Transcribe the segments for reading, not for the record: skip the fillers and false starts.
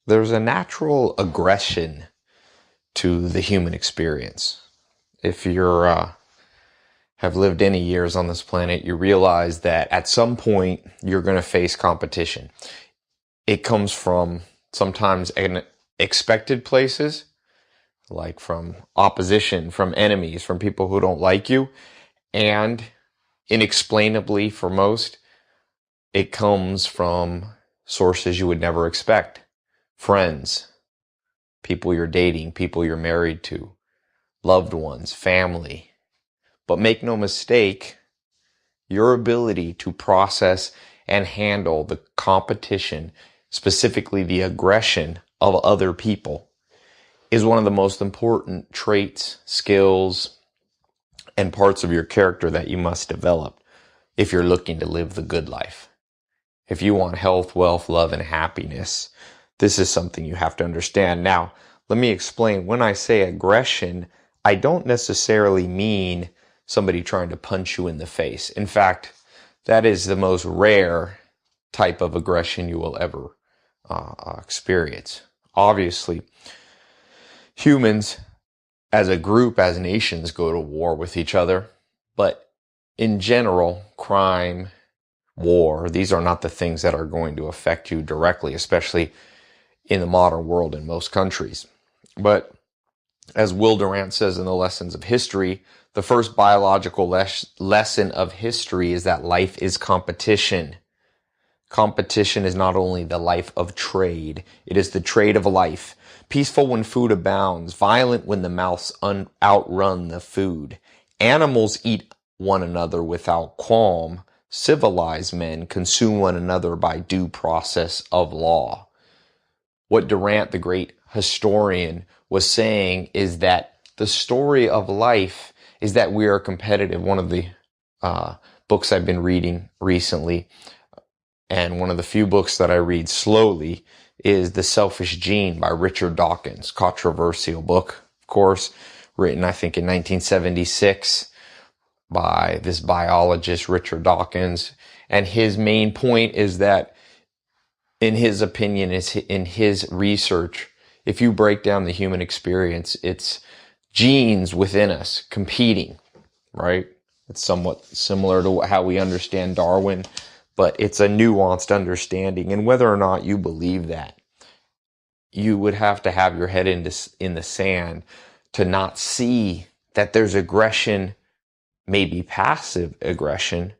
There's a natural aggression to the human experience. If you're have lived any years on this planet, you realize that at some point you're going to face competition. It comes from sometimes unexpected places, like from opposition, from enemies, from people who don't like you, and inexplainably for most, it comes from sources you would never expect. Friends, people you're dating, people you're married to, loved ones, family. But make no mistake, your ability to process and handle the competition, specifically the aggression of other people, is one of the most important traits, skills, and parts of your character that you must develop if you're looking to live the good life. If you want health, wealth, love, and happiness, this is something you have to understand. Now, let me explain. When I say aggression, I don't necessarily mean somebody trying to punch you in the face. In fact, that is the most rare type of aggression you will ever experience. Obviously, humans as a group, as nations, go to war with each other. But in general, crime, war, these are not the things that are going to affect you directly, especially in the modern world in most countries. But as Will Durant says in the Lessons of History, the first biological lesson of history is that life is competition. Competition is not only the life of trade, it is the trade of life. Peaceful when food abounds, violent when the mouths outrun the food. Animals eat one another without qualm. Civilized men consume one another by due process of law. What Durant, the great historian, was saying is that the story of life is that we are competitive. One of the books I've been reading recently, and one of the few books that I read slowly, is The Selfish Gene by Richard Dawkins. Controversial book, of course, written I think in 1976 by this biologist, Richard Dawkins. And his main point is that, in his opinion, in his research, if you break down the human experience, it's genes within us competing, right? It's somewhat similar to how we understand Darwin, but it's a nuanced understanding. And whether or not you believe that, you would have to have your head in the sand to not see that there's aggression, maybe passive aggression,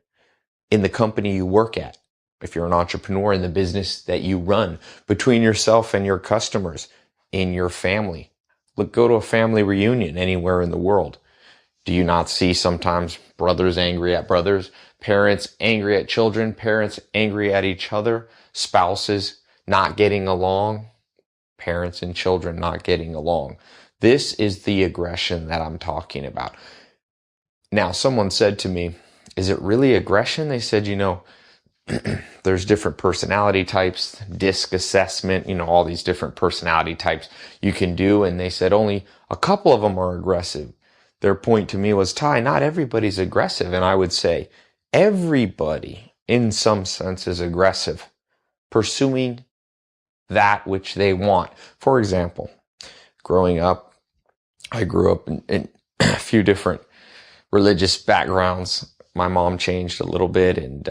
in the company you work at. If you're an entrepreneur, in the business that you run, between yourself and your customers, in your family. Look, go to a family reunion anywhere in the world. Do you not see sometimes brothers angry at brothers, parents angry at children, parents angry at each other, spouses not getting along, parents and children not getting along? This is the aggression that I'm talking about. Now, someone said to me, is it really aggression? They said, there's different personality types, DISC assessment, all these different personality types you can do. And they said only a couple of them are aggressive. Their point to me was, Ty, not everybody's aggressive. And I would say everybody in some sense is aggressive, pursuing that which they want. For example, growing up, I grew up in a few different religious backgrounds. My mom changed a little bit, and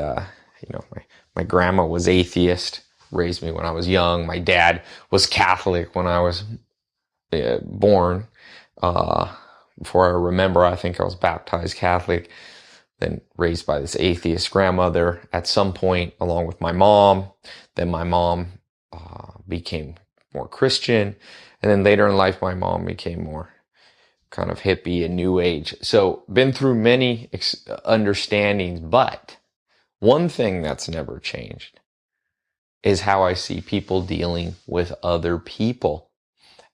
my grandma was atheist, raised me when I was young. My dad was Catholic when I was born. Before I remember, I think I was baptized Catholic, then raised by this atheist grandmother at some point, along with my mom. Then my mom became more Christian, and then later in life, my mom became more kind of hippie and new age. So been through many understandings, but one thing that's never changed is how I see people dealing with other people.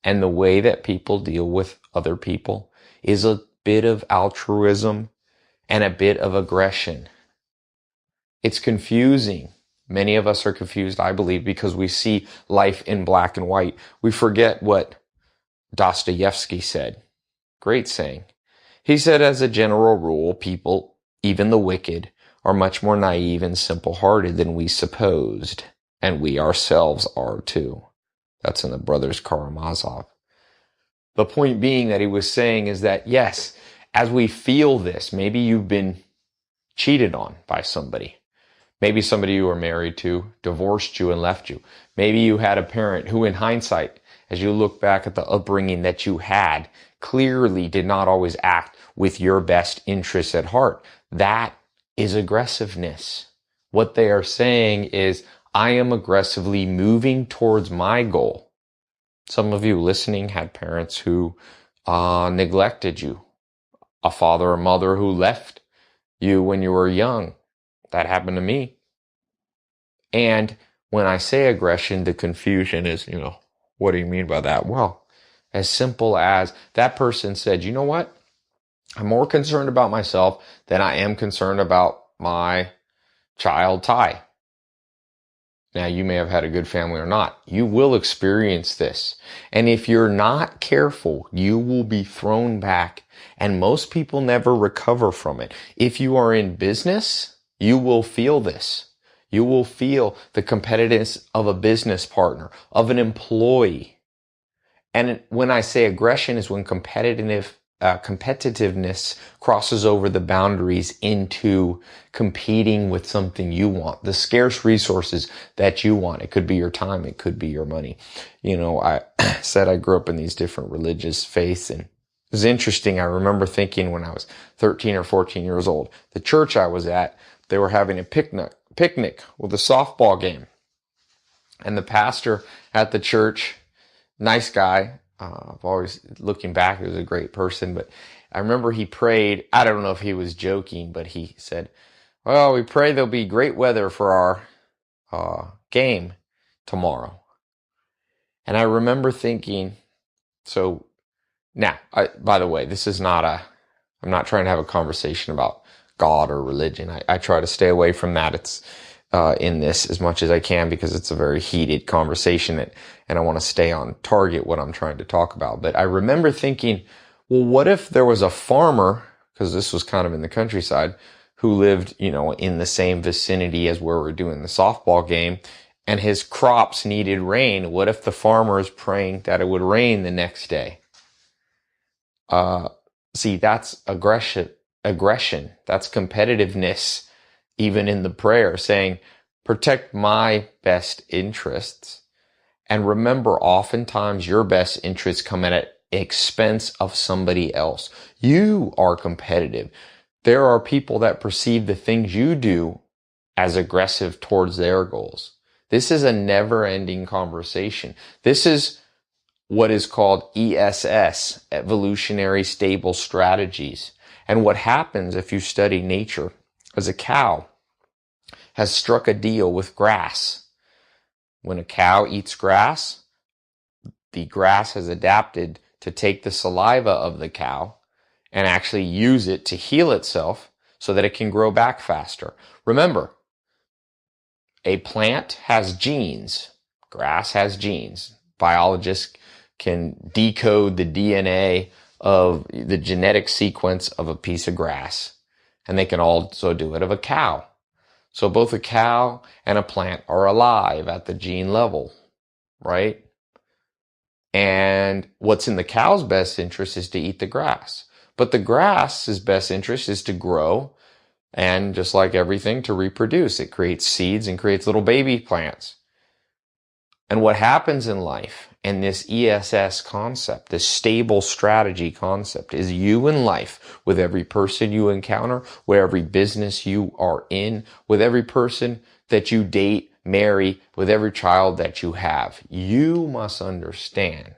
And the way that people deal with other people is a bit of altruism and a bit of aggression. It's confusing. Many of us are confused, I believe, because we see life in black and white. We forget what Dostoevsky said. Great saying. He said, as a general rule, people, even the wicked, are much more naive and simple-hearted than we supposed, and we ourselves are too. That's in the Brothers Karamazov. The point being that he was saying is that, yes, as we feel this, maybe you've been cheated on by somebody. Maybe somebody you were married to divorced you and left you. Maybe you had a parent who, in hindsight, as you look back at the upbringing that you had, clearly did not always act with your best interests at heart. That is aggressiveness. What they are saying is, I am aggressively moving towards my goal. Some of you listening had parents who neglected you, a father or mother who left you when you were young. That happened to me. And when I say aggression, the confusion is, what do you mean by that? Well, as simple as that person said, you know what? I'm more concerned about myself than I am concerned about my child, Ty. Now, you may have had a good family or not. You will experience this. And if you're not careful, you will be thrown back. And most people never recover from it. If you are in business, you will feel this. You will feel the competitiveness of a business partner, of an employee. And when I say aggression is when competitiveness crosses over the boundaries into competing with something you want, the scarce resources that you want. It could be your time. It could be your money. I said I grew up in these different religious faiths, and it was interesting. I remember thinking when I was 13 or 14 years old, the church I was at, they were having a picnic with a softball game. And the pastor at the church, nice guy, I've always, looking back, he was a great person, but I remember he prayed, I don't know if he was joking, but he said, well, we pray there'll be great weather for our game tomorrow. And I remember thinking, so now, by the way, I'm not trying to have a conversation about God or religion. I try to stay away from that. It's in this as much as I can because it's a very heated conversation and I want to stay on target what I'm trying to talk about. But I remember thinking, well, what if there was a farmer, because this was kind of in the countryside, who lived, in the same vicinity as where we're doing the softball game, and his crops needed rain. What if the farmer is praying that it would rain the next day? See, that's aggression. That's competitiveness. Even in the prayer, saying, protect my best interests. And remember, oftentimes your best interests come at expense of somebody else. You are competitive. There are people that perceive the things you do as aggressive towards their goals. This is a never-ending conversation. This is what is called ESS, evolutionary stable strategies. And what happens if you study nature, as a cow has struck a deal with grass. When a cow eats grass, the grass has adapted to take the saliva of the cow and actually use it to heal itself so that it can grow back faster. Remember, a plant has genes. Grass has genes. Biologists can decode the DNA of the genetic sequence of a piece of grass. And they can also do it of a cow. So both a cow and a plant are alive at the gene level, right? And what's in the cow's best interest is to eat the grass. But the grass's best interest is to grow and, just like everything, to reproduce. It creates seeds and creates little baby plants. And what happens in life, and this ESS concept, this stable strategy concept, is you in life, with every person you encounter, with every business you are in, with every person that you date, marry, with every child that you have, you must understand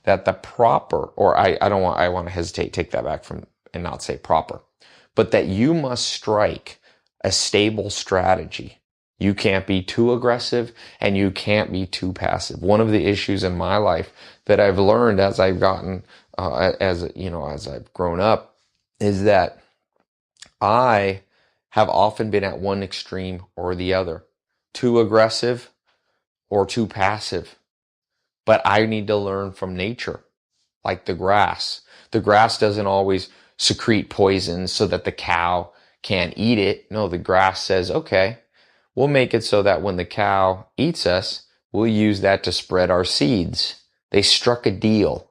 that the proper, or I want to hesitate, take that back from and not say proper, but that you must strike a stable strategy. You can't be too aggressive and you can't be too passive. One of the issues in my life that I've learned as I've gotten, as I've grown up, is that I have often been at one extreme or the other, too aggressive or too passive. But I need to learn from nature, like the grass. The grass doesn't always secrete poisons so that the cow can't eat it. No, the grass says, okay, we'll make it so that when the cow eats us, we'll use that to spread our seeds. They struck a deal.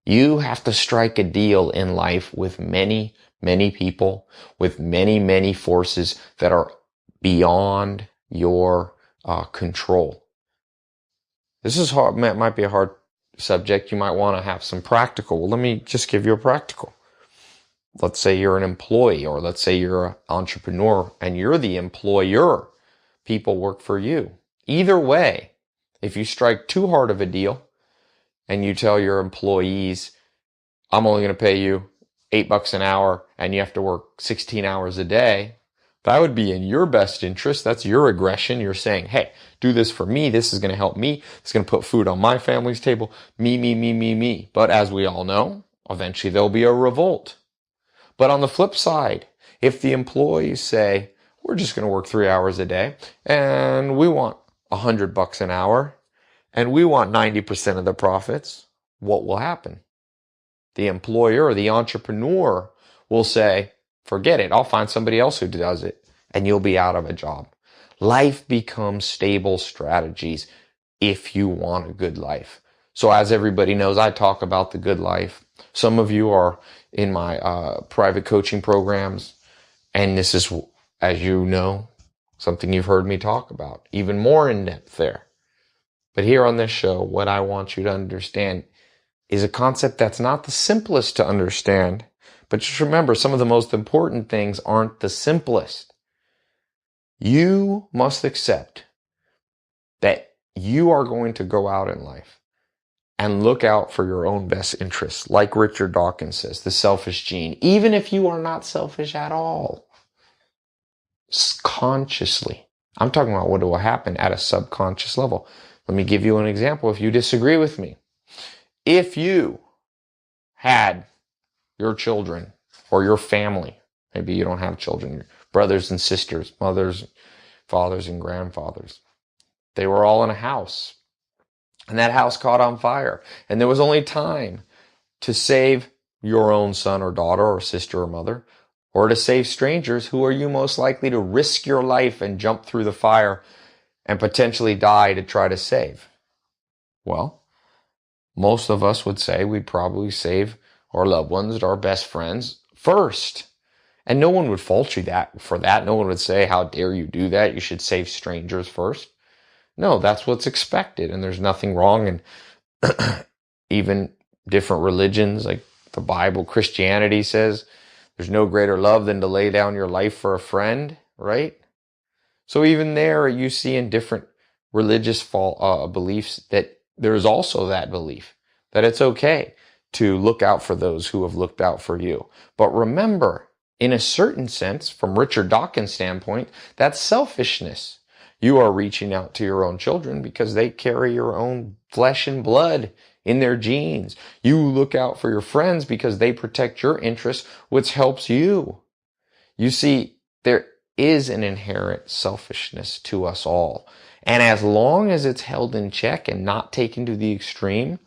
You have to strike a deal in life with many, many people, with many, many forces that are beyond your control. This is hard. Might be a hard subject. You might want to have some practical. Well, let me just give you a practical. Let's say you're an employee, or let's say you're an entrepreneur and you're the employer. People work for you. Either way, if you strike too hard of a deal and you tell your employees, I'm only going to pay you $8 an hour and you have to work 16 hours a day, that would be in your best interest. That's your aggression. You're saying, hey, do this for me. This is going to help me. It's going to put food on my family's table. Me, me, me, me, me. But as we all know, eventually there'll be a revolt. But on the flip side, if the employees say, we're just going to work 3 hours a day and we want $100 an hour and we want 90% of the profits, what will happen? The employer, the entrepreneur will say, forget it. I'll find somebody else who does it, and you'll be out of a job. Life becomes stable strategies if you want a good life. So as everybody knows, I talk about the good life. Some of you are in my private coaching programs, and this is, as you know, something you've heard me talk about, even more in depth there. But here on this show, what I want you to understand is a concept that's not the simplest to understand, but just remember, some of the most important things aren't the simplest. You must accept that you are going to go out in life and look out for your own best interests. Like Richard Dawkins says, the selfish gene, even if you are not selfish at all, consciously. I'm talking about what will happen at a subconscious level. Let me give you an example if you disagree with me. If you had your children or your family, maybe you don't have children, your brothers and sisters, mothers, fathers and grandfathers, they were all in a house and that house caught on fire and there was only time to save your own son or daughter or sister or mother, or to save strangers, who are you most likely to risk your life and jump through the fire and potentially die to try to save? Well, most of us would say we'd probably save our loved ones, our best friends first. And no one would fault you for that. No one would say, how dare you do that? You should save strangers first. No, that's what's expected. And there's nothing wrong in even different religions, like the Bible, Christianity says there's no greater love than to lay down your life for a friend, right? So even there, you see in different religious beliefs that there's also that belief that it's okay to look out for those who have looked out for you. But remember, in a certain sense, from Richard Dawkins' standpoint, that's selfishness. You are reaching out to your own children because they carry your own flesh and blood in their genes. You look out for your friends because they protect your interests, which helps you. You see, there is an inherent selfishness to us all. And as long as it's held in check and not taken to the extreme,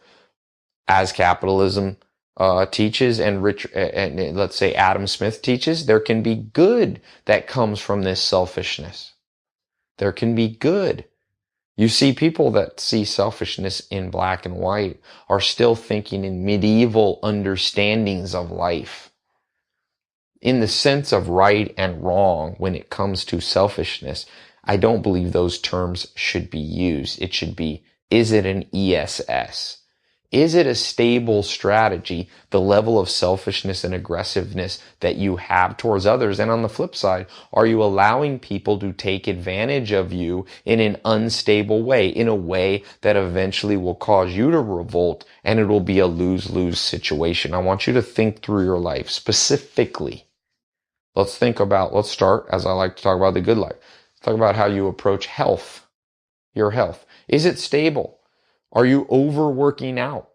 as capitalism teaches and let's say Adam Smith teaches, there can be good that comes from this selfishness. There can be good. You see, people that see selfishness in black and white are still thinking in medieval understandings of life. In the sense of right and wrong, when it comes to selfishness, I don't believe those terms should be used. It should be, is it an ESS? Is it a stable strategy, the level of selfishness and aggressiveness that you have towards others? And on the flip side, are you allowing people to take advantage of you in an unstable way, in a way that eventually will cause you to revolt and it will be a lose-lose situation? I want you to think through your life specifically. Let's start, as I like to talk about, the good life. Talk about how you approach health, your health. Is it stable? Are you overworking out?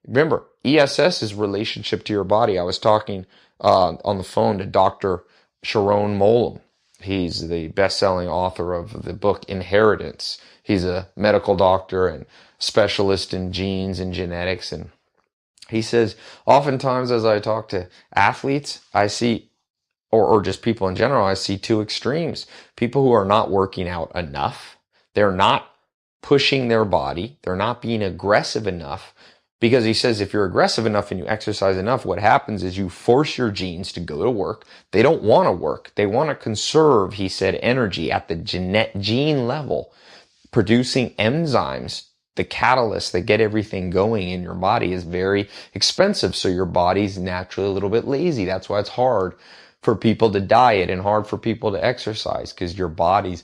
Remember, ESS is relationship to your body. I was talking on the phone to Dr. Sharon Molam. He's the best-selling author of the book Inheritance. He's a medical doctor and specialist in genes and genetics. And he says, oftentimes as I talk to athletes, I see, or just people in general, I see two extremes. People who are not working out enough. They're not pushing their body. They're not being aggressive enough, because he says if you're aggressive enough and you exercise enough, what happens is you force your genes to go to work. They don't want to work. They want to conserve, he said, energy at the gene level. Producing enzymes, the catalysts that get everything going in your body, is very expensive. So your body's naturally a little bit lazy. That's why it's hard for people to diet and hard for people to exercise, because your body's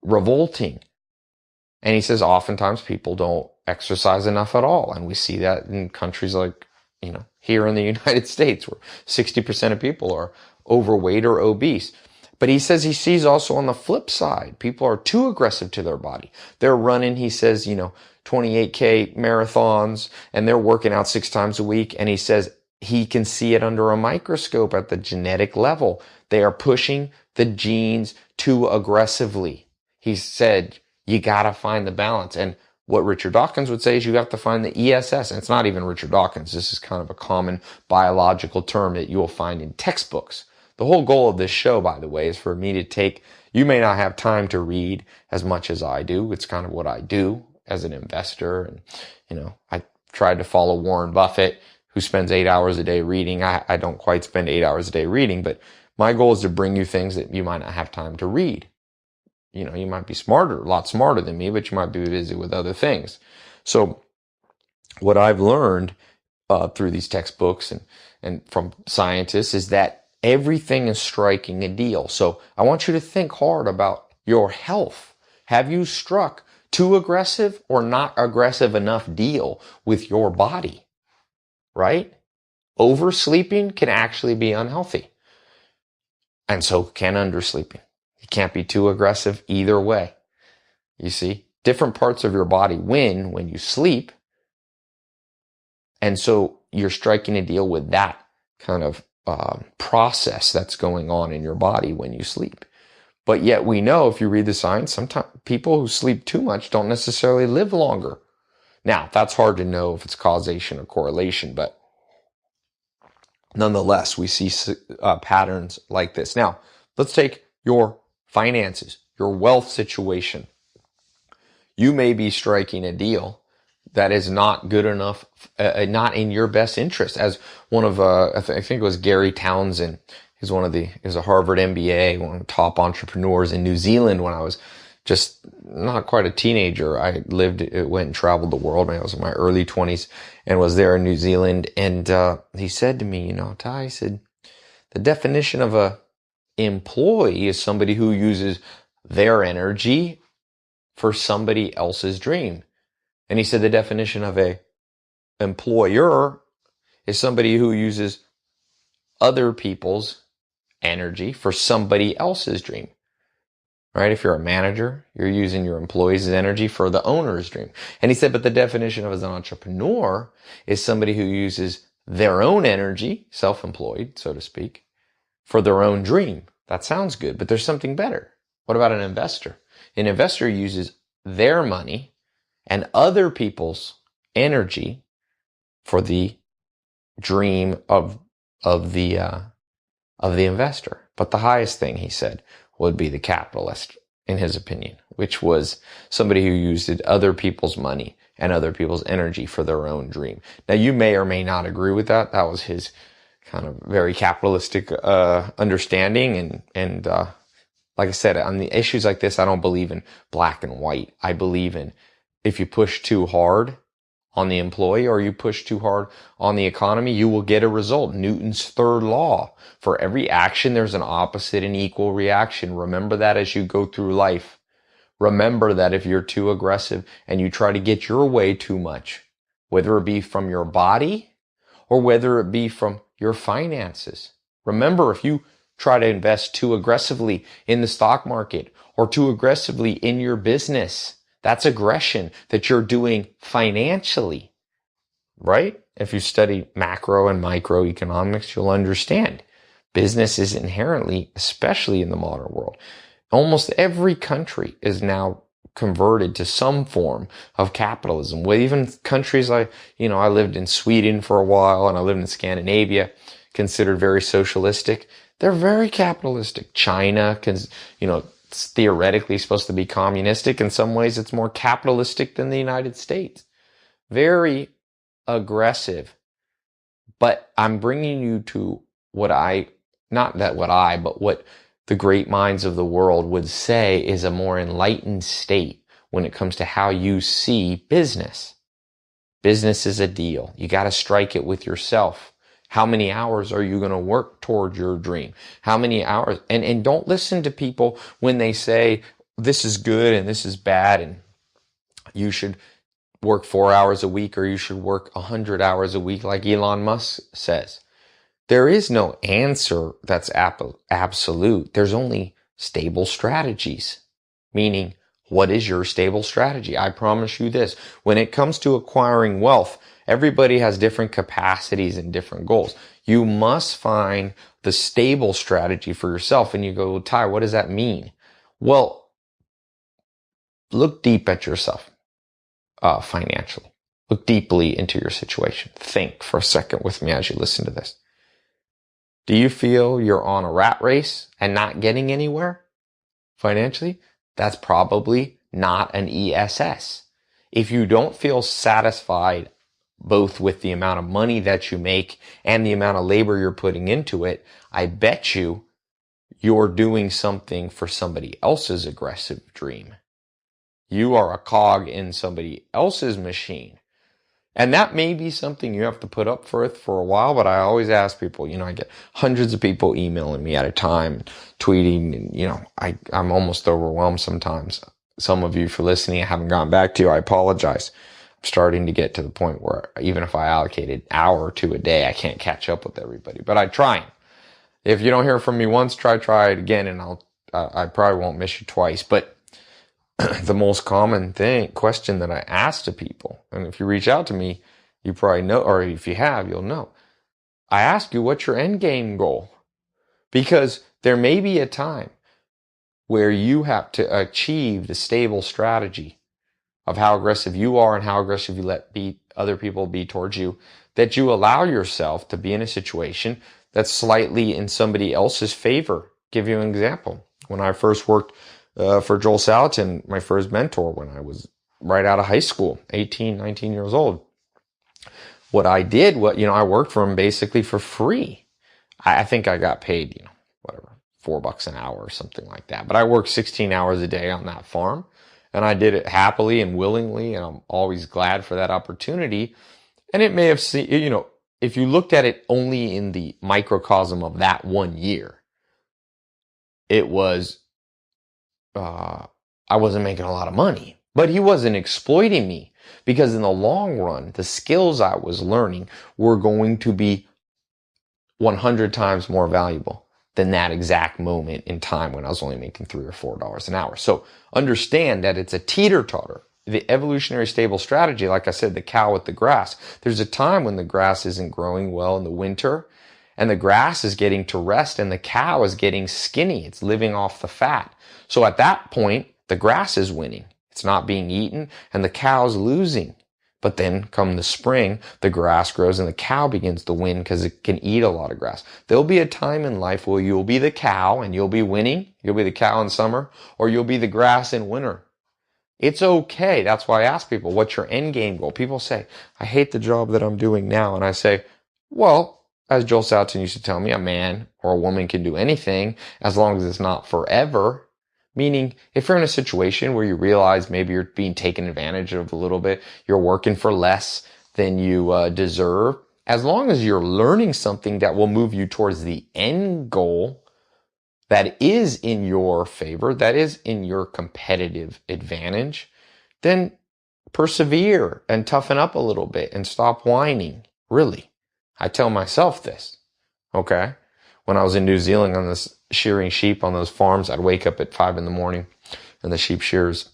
revolting. And he says oftentimes people don't exercise enough at all. And we see that in countries like, here in the United States, where 60% of people are overweight or obese. But he says he sees also on the flip side, people are too aggressive to their body. They're running, he says, 28K marathons, and they're working out 6 times a week. And he says he can see it under a microscope at the genetic level. They are pushing the genes too aggressively. He said, you got to find the balance. And what Richard Dawkins would say is you have to find the ESS. And it's not even Richard Dawkins. This is kind of a common biological term that you'll find in textbooks. The whole goal of this show, by the way, is for me to you may not have time to read as much as I do. It's kind of what I do as an investor. And, I tried to follow Warren Buffett, who spends 8 hours a day reading. I don't quite spend 8 hours a day reading, but my goal is to bring you things that you might not have time to read. You might be a lot smarter than me, but you might be busy with other things. So what I've learned through these textbooks and from scientists is that everything is striking a deal. So I want you to think hard about your health. Have you struck too aggressive or not aggressive enough deal with your body? Right? Oversleeping can actually be unhealthy. And so can undersleeping. You can't be too aggressive either way. You see, different parts of your body win when you sleep. And so you're striking a deal with that kind of process that's going on in your body when you sleep. But yet we know, if you read the science, sometimes people who sleep too much don't necessarily live longer. Now, that's hard to know if it's causation or correlation, but nonetheless, we see patterns like this. Now, let's take your finances, your wealth situation. You may be striking a deal that is not good enough, not in your best interest. As one of, I think it was Gary Townsend, he's a Harvard MBA, one of the top entrepreneurs in New Zealand when I was just not quite a teenager. I went and traveled the world when I was in my early 20s and was there in New Zealand. And he said to me, Ty, he said, the definition of a employee is somebody who uses their energy for somebody else's dream. And he said the definition of a employer is somebody who uses other people's energy for somebody else's dream. Right? If you're a manager, you're using your employees' energy for the owner's dream. And he said, but the definition of as an entrepreneur is somebody who uses their own energy, self-employed, so to speak, for their own dream. That sounds good, but there's something better. What about an investor? An investor uses their money and other people's energy for the dream of the investor. But the highest thing, he said, would be the capitalist, in his opinion, which was somebody who used other people's money and other people's energy for their own dream. Now, you may or may not agree with that. That was his kind of very capitalistic understanding. And like I said, on the issues like this, I don't believe in black and white. I believe in if you push too hard on the employee or you push too hard on the economy, you will get a result. Newton's third law. For every action, there's an opposite and equal reaction. Remember that as you go through life. Remember that if you're too aggressive and you try to get your way too much, whether it be from your body or whether it be from your finances. Remember, if you try to invest too aggressively in the stock market or too aggressively in your business, that's aggression that you're doing financially, right? If you study macro and microeconomics, you'll understand business is inherently, especially in the modern world, almost every country is now converted to some form of capitalism. With even countries like, I lived in Sweden for a while and I lived in Scandinavia, considered very socialistic. They're very capitalistic. China, It's theoretically supposed to be communistic. In some ways, it's more capitalistic than the United States. Very aggressive. But I'm bringing you to what the great minds of the world would say is a more enlightened state when it comes to how you see business. Business is a deal. You got to strike it with yourself. How many hours are you going to work toward your dream? How many hours? And don't listen to people when they say this is good and this is bad and you should work 4 hours a week or you should work 100 hours a week like Elon Musk says. There is no answer that's absolute. There's only stable strategies. Meaning, what is your stable strategy? I promise you this. When it comes to acquiring wealth, everybody has different capacities and different goals. You must find the stable strategy for yourself. And you go, Ty, what does that mean? Well, look deep at yourself financially. Look deeply into your situation. Think for a second with me as you listen to this. Do you feel you're on a rat race and not getting anywhere financially? That's probably not an ESS. If you don't feel satisfied both with the amount of money that you make and the amount of labor you're putting into it, I bet you're doing something for somebody else's aggressive dream. You are a cog in somebody else's machine. And that may be something you have to put up for a while, but I always ask people, I get hundreds of people emailing me at a time, tweeting, and, I'm almost overwhelmed sometimes. Some of you, for listening, I haven't gotten back to you. I apologize. I'm starting to get to the point where even if I allocated an hour or two a day, I can't catch up with everybody, but I try. If you don't hear from me once, try it again, and I probably won't miss you twice, but the most common question that I ask to people, and if you reach out to me, you probably know, or if you have, you'll know. I ask you, what's your end game goal? Because there may be a time where you have to achieve the stable strategy of how aggressive you are and how aggressive you let other people be towards you, that you allow yourself to be in a situation that's slightly in somebody else's favor. Give you an example. When I first worked for Joel Salatin, my first mentor, when I was right out of high school, 18, 19 years old. What I did, I worked for him basically for free. I think I got paid, $4 an hour or something like that. But I worked 16 hours a day on that farm, and I did it happily and willingly, and I'm always glad for that opportunity. And it may have seen, if you looked at it only in the microcosm of that 1 year, it was I wasn't making a lot of money, but he wasn't exploiting me, because in the long run, the skills I was learning were going to be 100 times more valuable than that exact moment in time when I was only making $3 or $4 an hour. So understand that it's a teeter-totter. The evolutionary stable strategy, like I said, the cow with the grass. There's a time when the grass isn't growing well in the winter, and the grass is getting to rest, and the cow is getting skinny. It's living off the fat. So at that point, the grass is winning. It's not being eaten, and the cow's losing. But then come the spring, the grass grows and the cow begins to win because it can eat a lot of grass. There'll be a time in life where you'll be the cow and you'll be winning. You'll be the cow in summer, or you'll be the grass in winter. It's okay. That's why I ask people, what's your end game goal? People say, I hate the job that I'm doing now. And I say, well, as Joel Salatin used to tell me, a man or a woman can do anything as long as it's not forever. Meaning, if you're in a situation where you realize maybe you're being taken advantage of a little bit, you're working for less than you deserve, as long as you're learning something that will move you towards the end goal that is in your favor, that is in your competitive advantage, then persevere and toughen up a little bit and stop whining. Really. I tell myself this, okay? When I was in New Zealand on this shearing sheep on those farms, I'd wake up at 5 a.m. and the sheep shearers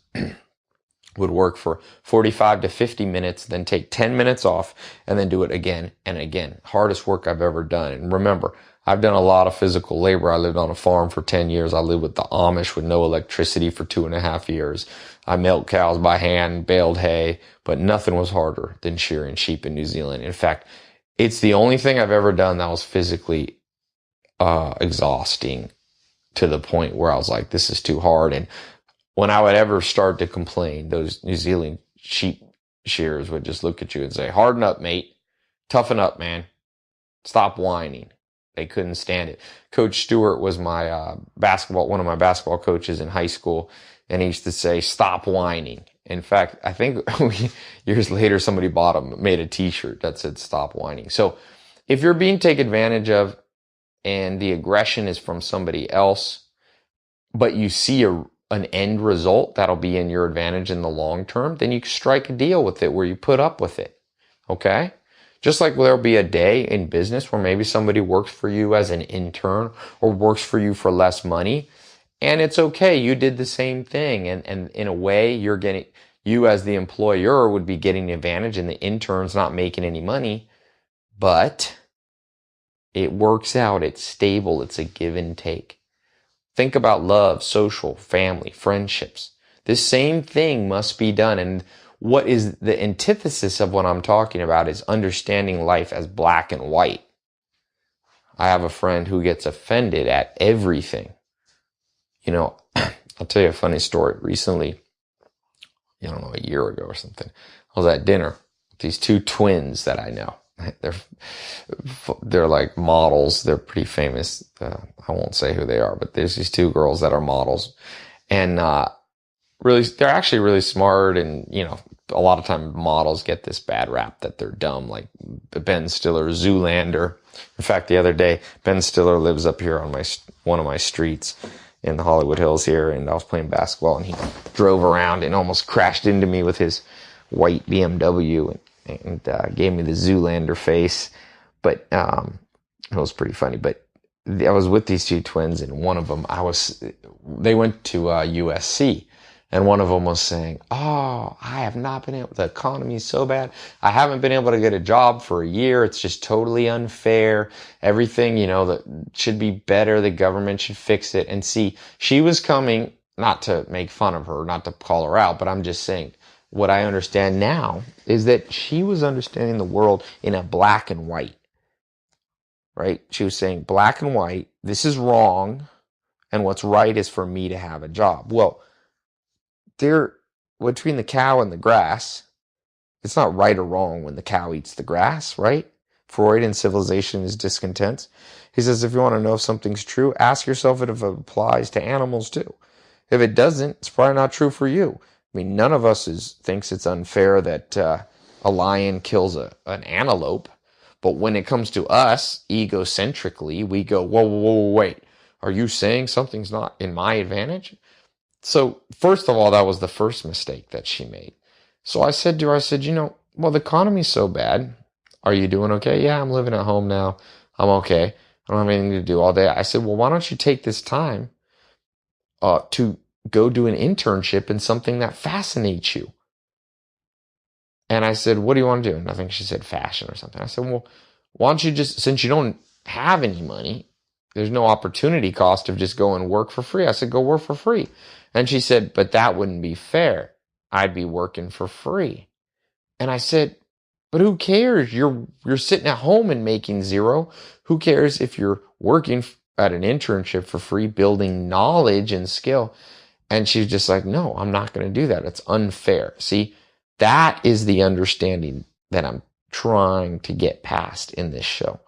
would work for 45 to 50 minutes, then take 10 minutes off, and then do it again and again. Hardest work I've ever done. And remember, I've done a lot of physical labor. I lived on a farm for 10 years. I lived with the Amish with no electricity for 2.5 years. I milked cows by hand, baled hay, but nothing was harder than shearing sheep in New Zealand. In fact, it's the only thing I've ever done that was physically exhausting to the point where I was like, this is too hard. And when I would ever start to complain, those New Zealand sheep shearers would just look at you and say, harden up, mate. Toughen up, man. Stop whining. They couldn't stand it. Coach Stewart was my one of my basketball coaches in high school, and he used to say, stop whining. In fact, I think years later somebody made a t-shirt that said stop whining. So if you're being taken advantage of and the aggression is from somebody else, but you see an end result that'll be in your advantage in the long term, then you strike a deal with it where you put up with it. Okay? Just like there'll be a day in business where maybe somebody works for you as an intern or works for you for less money. And it's okay. You did the same thing. And in a way, you as the employer would be getting the advantage and the intern's not making any money. But it works out. It's stable. It's a give and take. Think about love, social, family, friendships. This same thing must be done. And what is the antithesis of what I'm talking about is understanding life as black and white. I have a friend who gets offended at everything. You know, I'll tell you a funny story. Recently, I don't know, a year ago or something, I was at dinner with these two twins that I know. They're like models. They're pretty famous. I won't say who they are, but there's these two girls that are models. And really, they're actually really smart. And, you know, a lot of time models get this bad rap that they're dumb, like Ben Stiller, Zoolander. In fact, the other day, Ben Stiller lives up here on one of my streets in the Hollywood Hills here, and I was playing basketball, and he drove around and almost crashed into me with his white BMW and gave me the Zoolander face. But it was pretty funny. But I was with these two twins, and one of them, they went to USC. And one of them was saying, oh, I have not been able, the economy is so bad. I haven't been able to get a job for a year. It's just totally unfair. Everything, you know, that should be better. The government should fix it. And see, she was coming, not to make fun of her, not to call her out, but I'm just saying what I understand now is that she was understanding the world in a black and white, right? She was saying black and white, this is wrong. And what's right is for me to have a job. Well, between the cow and the grass, it's not right or wrong when the cow eats the grass, right? Freud in Civilized is discontent. He says, if you want to know if something's true, ask yourself if it applies to animals too. If it doesn't, it's probably not true for you. I mean, none of us thinks it's unfair that a lion kills an antelope. But when it comes to us, egocentrically, we go, whoa, wait. Are you saying something's not in my advantage? So first of all, that was the first mistake that she made. So I said to her, you know, well, the economy's so bad. Are you doing okay? Yeah, I'm living at home now. I'm okay. I don't have anything to do all day. I said, well, why don't you take this time to go do an internship in something that fascinates you? And I said, what do you want to do? And I think she said fashion or something. I said, well, why don't you just, since you don't have any money, there's no opportunity cost of just going and work for free. I said, go work for free. And she said, but that wouldn't be fair. I'd be working for free. And I said, but who cares? You're sitting at home and making zero. Who cares if you're working at an internship for free, building knowledge and skill? And she's just like, no, I'm not going to do that. It's unfair. See, that is the understanding that I'm trying to get past in this show.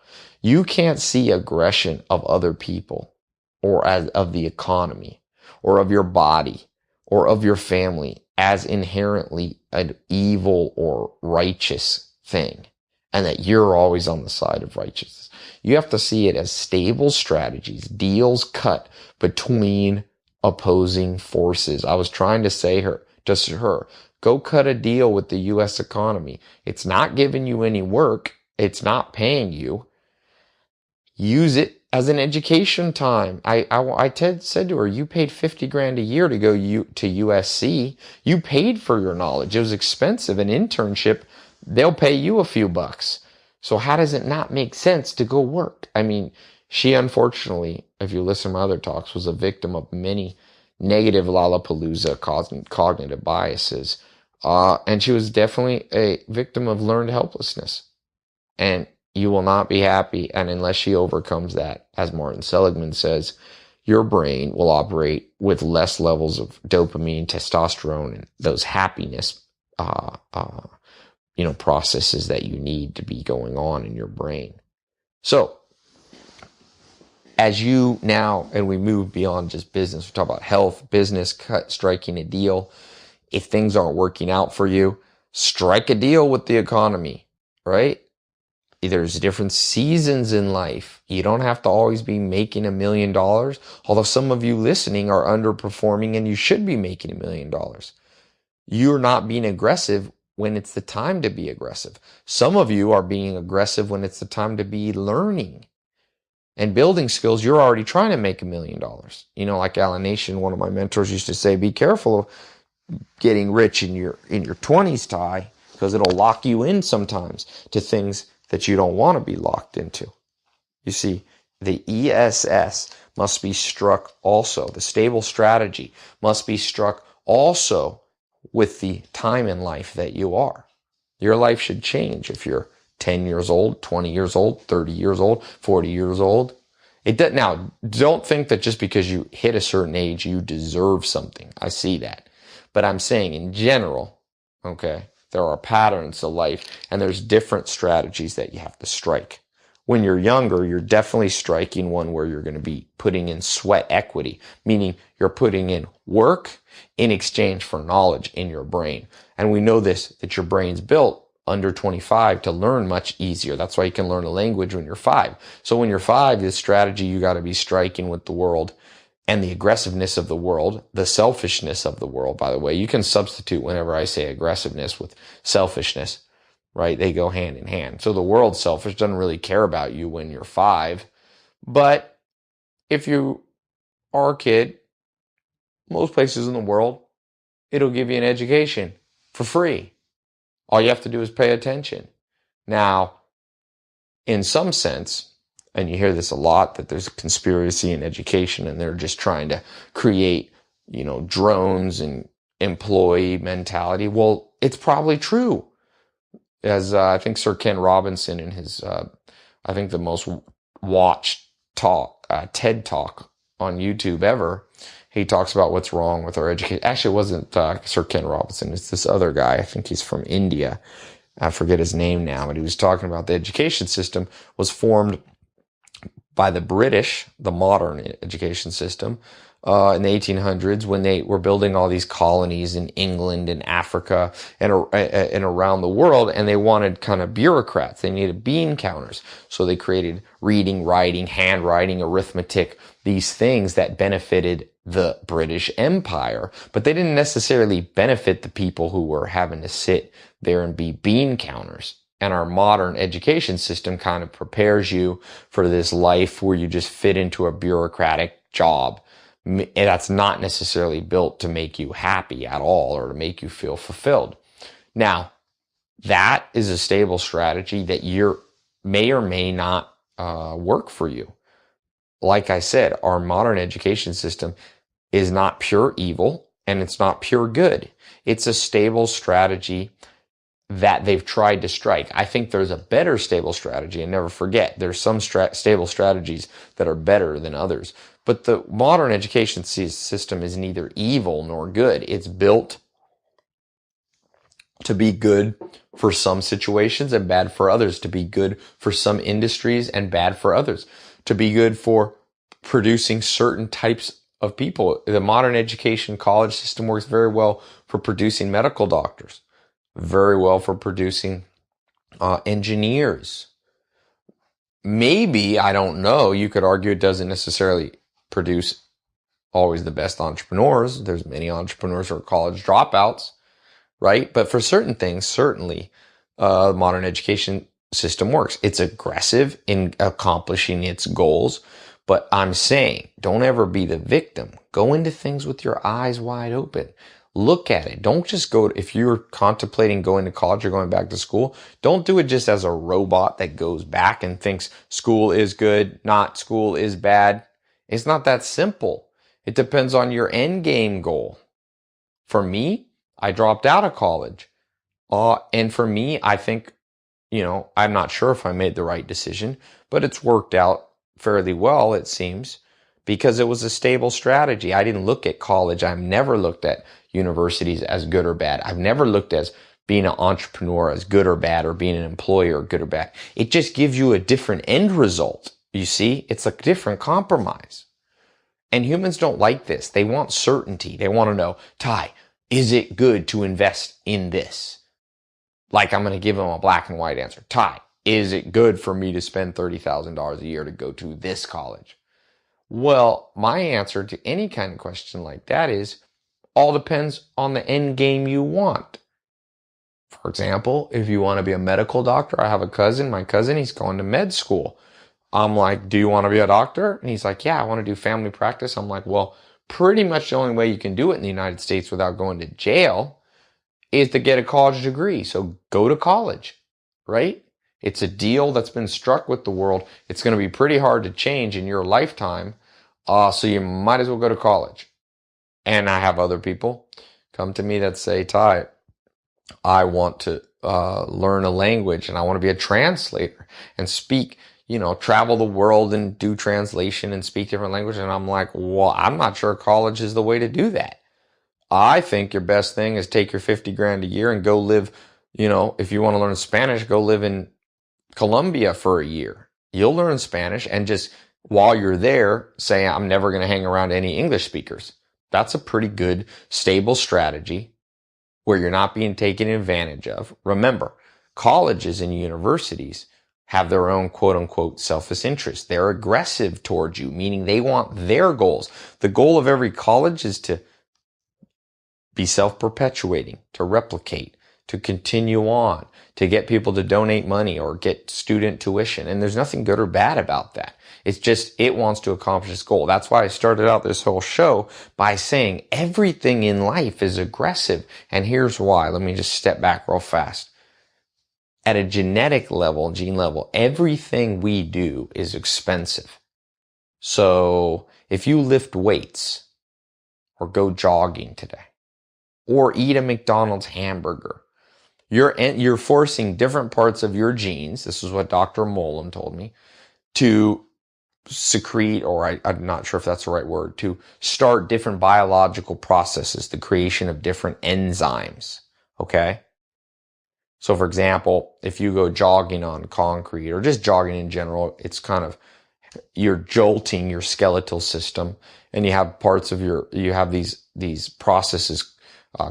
You can't see aggression of other people or of the economy or of your body or of your family as inherently an evil or righteous thing, and that you're always on the side of righteousness. You have to see it as stable strategies, deals cut between opposing forces. I was trying to say to her, go cut a deal with the U.S. economy. It's not giving you any work. It's not paying you. Use it as an education time. I said to her, you paid $50,000 a year to go to USC. You paid for your knowledge. It was expensive. An internship, they'll pay you a few bucks. So how does it not make sense to go work? I mean, she unfortunately, if you listen to my other talks, was a victim of many negative Lollapalooza cognitive biases. And she was definitely a victim of learned helplessness. And you will not be happy. And unless she overcomes that, as Martin Seligman says, your brain will operate with less levels of dopamine, testosterone, and those happiness, processes that you need to be going on in your brain. So, as you now, and we move beyond just business, we talk about health, business, striking a deal. If things aren't working out for you, strike a deal with the economy, right? There's different seasons in life. You don't have to always be making $1 million, although some of you listening are underperforming and you should be making $1 million. You're not being aggressive when it's the time to be aggressive. Some of you are being aggressive when it's the time to be learning and building skills. You're already trying to make $1 million. Like Alan Nation, one of my mentors, used to say, be careful of getting rich in your 20s, Ty, because it'll lock you in sometimes to things that you don't want to be locked into. You see, the ESS must be struck also. The stable strategy must be struck also with the time in life that you are. Your life should change if you're 10 years old, 20 years old, 30 years old, 40 years old. Now, don't think that just because you hit a certain age, you deserve something. I see that. But I'm saying in general, okay, there are patterns to life, and there's different strategies that you have to strike. When you're younger, you're definitely striking one where you're going to be putting in sweat equity, meaning you're putting in work in exchange for knowledge in your brain. And we know this, that your brain's built under 25 to learn much easier. That's why you can learn a language when you're 5. So when you're 5, the strategy you got to be striking with the world and the aggressiveness of the world, the selfishness of the world, by the way. You can substitute whenever I say aggressiveness with selfishness, right? They go hand in hand. So the world's selfish, doesn't really care about you when you're 5. But if you are a kid, most places in the world, it'll give you an education for free. All you have to do is pay attention. Now, in some sense, and you hear this a lot, that there's a conspiracy in education and they're just trying to create, drones and employee mentality. Well, it's probably true. As I think Sir Ken Robinson in his, I think the most watched TED Talk on YouTube ever, he talks about what's wrong with our education. Actually, it wasn't Sir Ken Robinson. It's this other guy. I think he's from India. I forget his name now, but he was talking about the education system was formed by the British, the modern education system, in the 1800s when they were building all these colonies in England and Africa and around the world, and they wanted kind of bureaucrats. They needed bean counters. So they created reading, writing, handwriting, arithmetic, these things that benefited the British Empire, but they didn't necessarily benefit the people who were having to sit there and be bean counters. And our modern education system kind of prepares you for this life where you just fit into a bureaucratic job. And that's not necessarily built to make you happy at all or to make you feel fulfilled. Now, that is a stable strategy that may or may not work for you. Like I said, our modern education system is not pure evil and it's not pure good. It's a stable strategy that they've tried to strike. I think there's a better stable strategy, and never forget, there's some stable strategies that are better than others. But the modern education system is neither evil nor good. It's built to be good for some situations and bad for others, to be good for some industries and bad for others, to be good for producing certain types of people. The modern education college system works very well for producing medical doctors, very well for producing engineers. Maybe, I don't know, you could argue it doesn't necessarily produce always the best entrepreneurs. There's many entrepreneurs who are college dropouts, right? But for certain things, certainly, modern education system works. It's aggressive in accomplishing its goals. But I'm saying, don't ever be the victim. Go into things with your eyes wide open. Look at it. Don't just go, if you're contemplating going to college or going back to school, don't do it just as a robot that goes back and thinks school is good, not school is bad. It's not that simple. It depends on your end game goal. For me, I dropped out of college. And for me, I think, I'm not sure if I made the right decision, but it's worked out fairly well, it seems. because it was a stable strategy. I didn't look at college. I've never looked at universities as good or bad. I've never looked at being an entrepreneur as good or bad, or being an employer good or bad. It just gives you a different end result. You see, it's a different compromise. And humans don't like this. They want certainty. They want to know, Ty, is it good to invest in this? Like, I'm going to give them a black and white answer. Ty, is it good for me to spend $30,000 a year to go to this college? Well, my answer to any kind of question like that is, all depends on the end game you want. For example, if you want to be a medical doctor, I have a cousin, he's going to med school. I'm like, do you want to be a doctor? And he's like, yeah, I want to do family practice. I'm like, well, pretty much the only way you can do it in the United States without going to jail is to get a college degree. So go to college, right? It's a deal that's been struck with the world. It's going to be pretty hard to change in your lifetime. So you might as well go to college. And I have other people come to me that say, Ty, I want to learn a language and I want to be a translator and speak, travel the world and do translation and speak different languages. And I'm like, well, I'm not sure college is the way to do that. I think your best thing is take your 50 grand a year and go live, if you want to learn Spanish, go live in Colombia for a year. You'll learn Spanish, and just while you're there, say, I'm never going to hang around any English speakers. That's a pretty good, stable strategy where you're not being taken advantage of. Remember, colleges and universities have their own quote unquote selfish interest. They're aggressive towards you, meaning they want their goals. The goal of every college is to be self-perpetuating, to replicate, to continue on, to get people to donate money or get student tuition. And there's nothing good or bad about that. It's just, it wants to accomplish its goal. That's why I started out this whole show by saying everything in life is aggressive. And here's why. Let me just step back real fast. At a genetic level, gene level, everything we do is expensive. So if you lift weights or go jogging today or eat a McDonald's hamburger, you're forcing different parts of your genes. This is what Dr. Molam told me, to secrete, or I'm not sure if that's the right word, to start different biological processes, the creation of different enzymes. Okay. So for example, if you go jogging on concrete or just jogging in general, it's kind of, you're jolting your skeletal system, and you have parts of you have these processes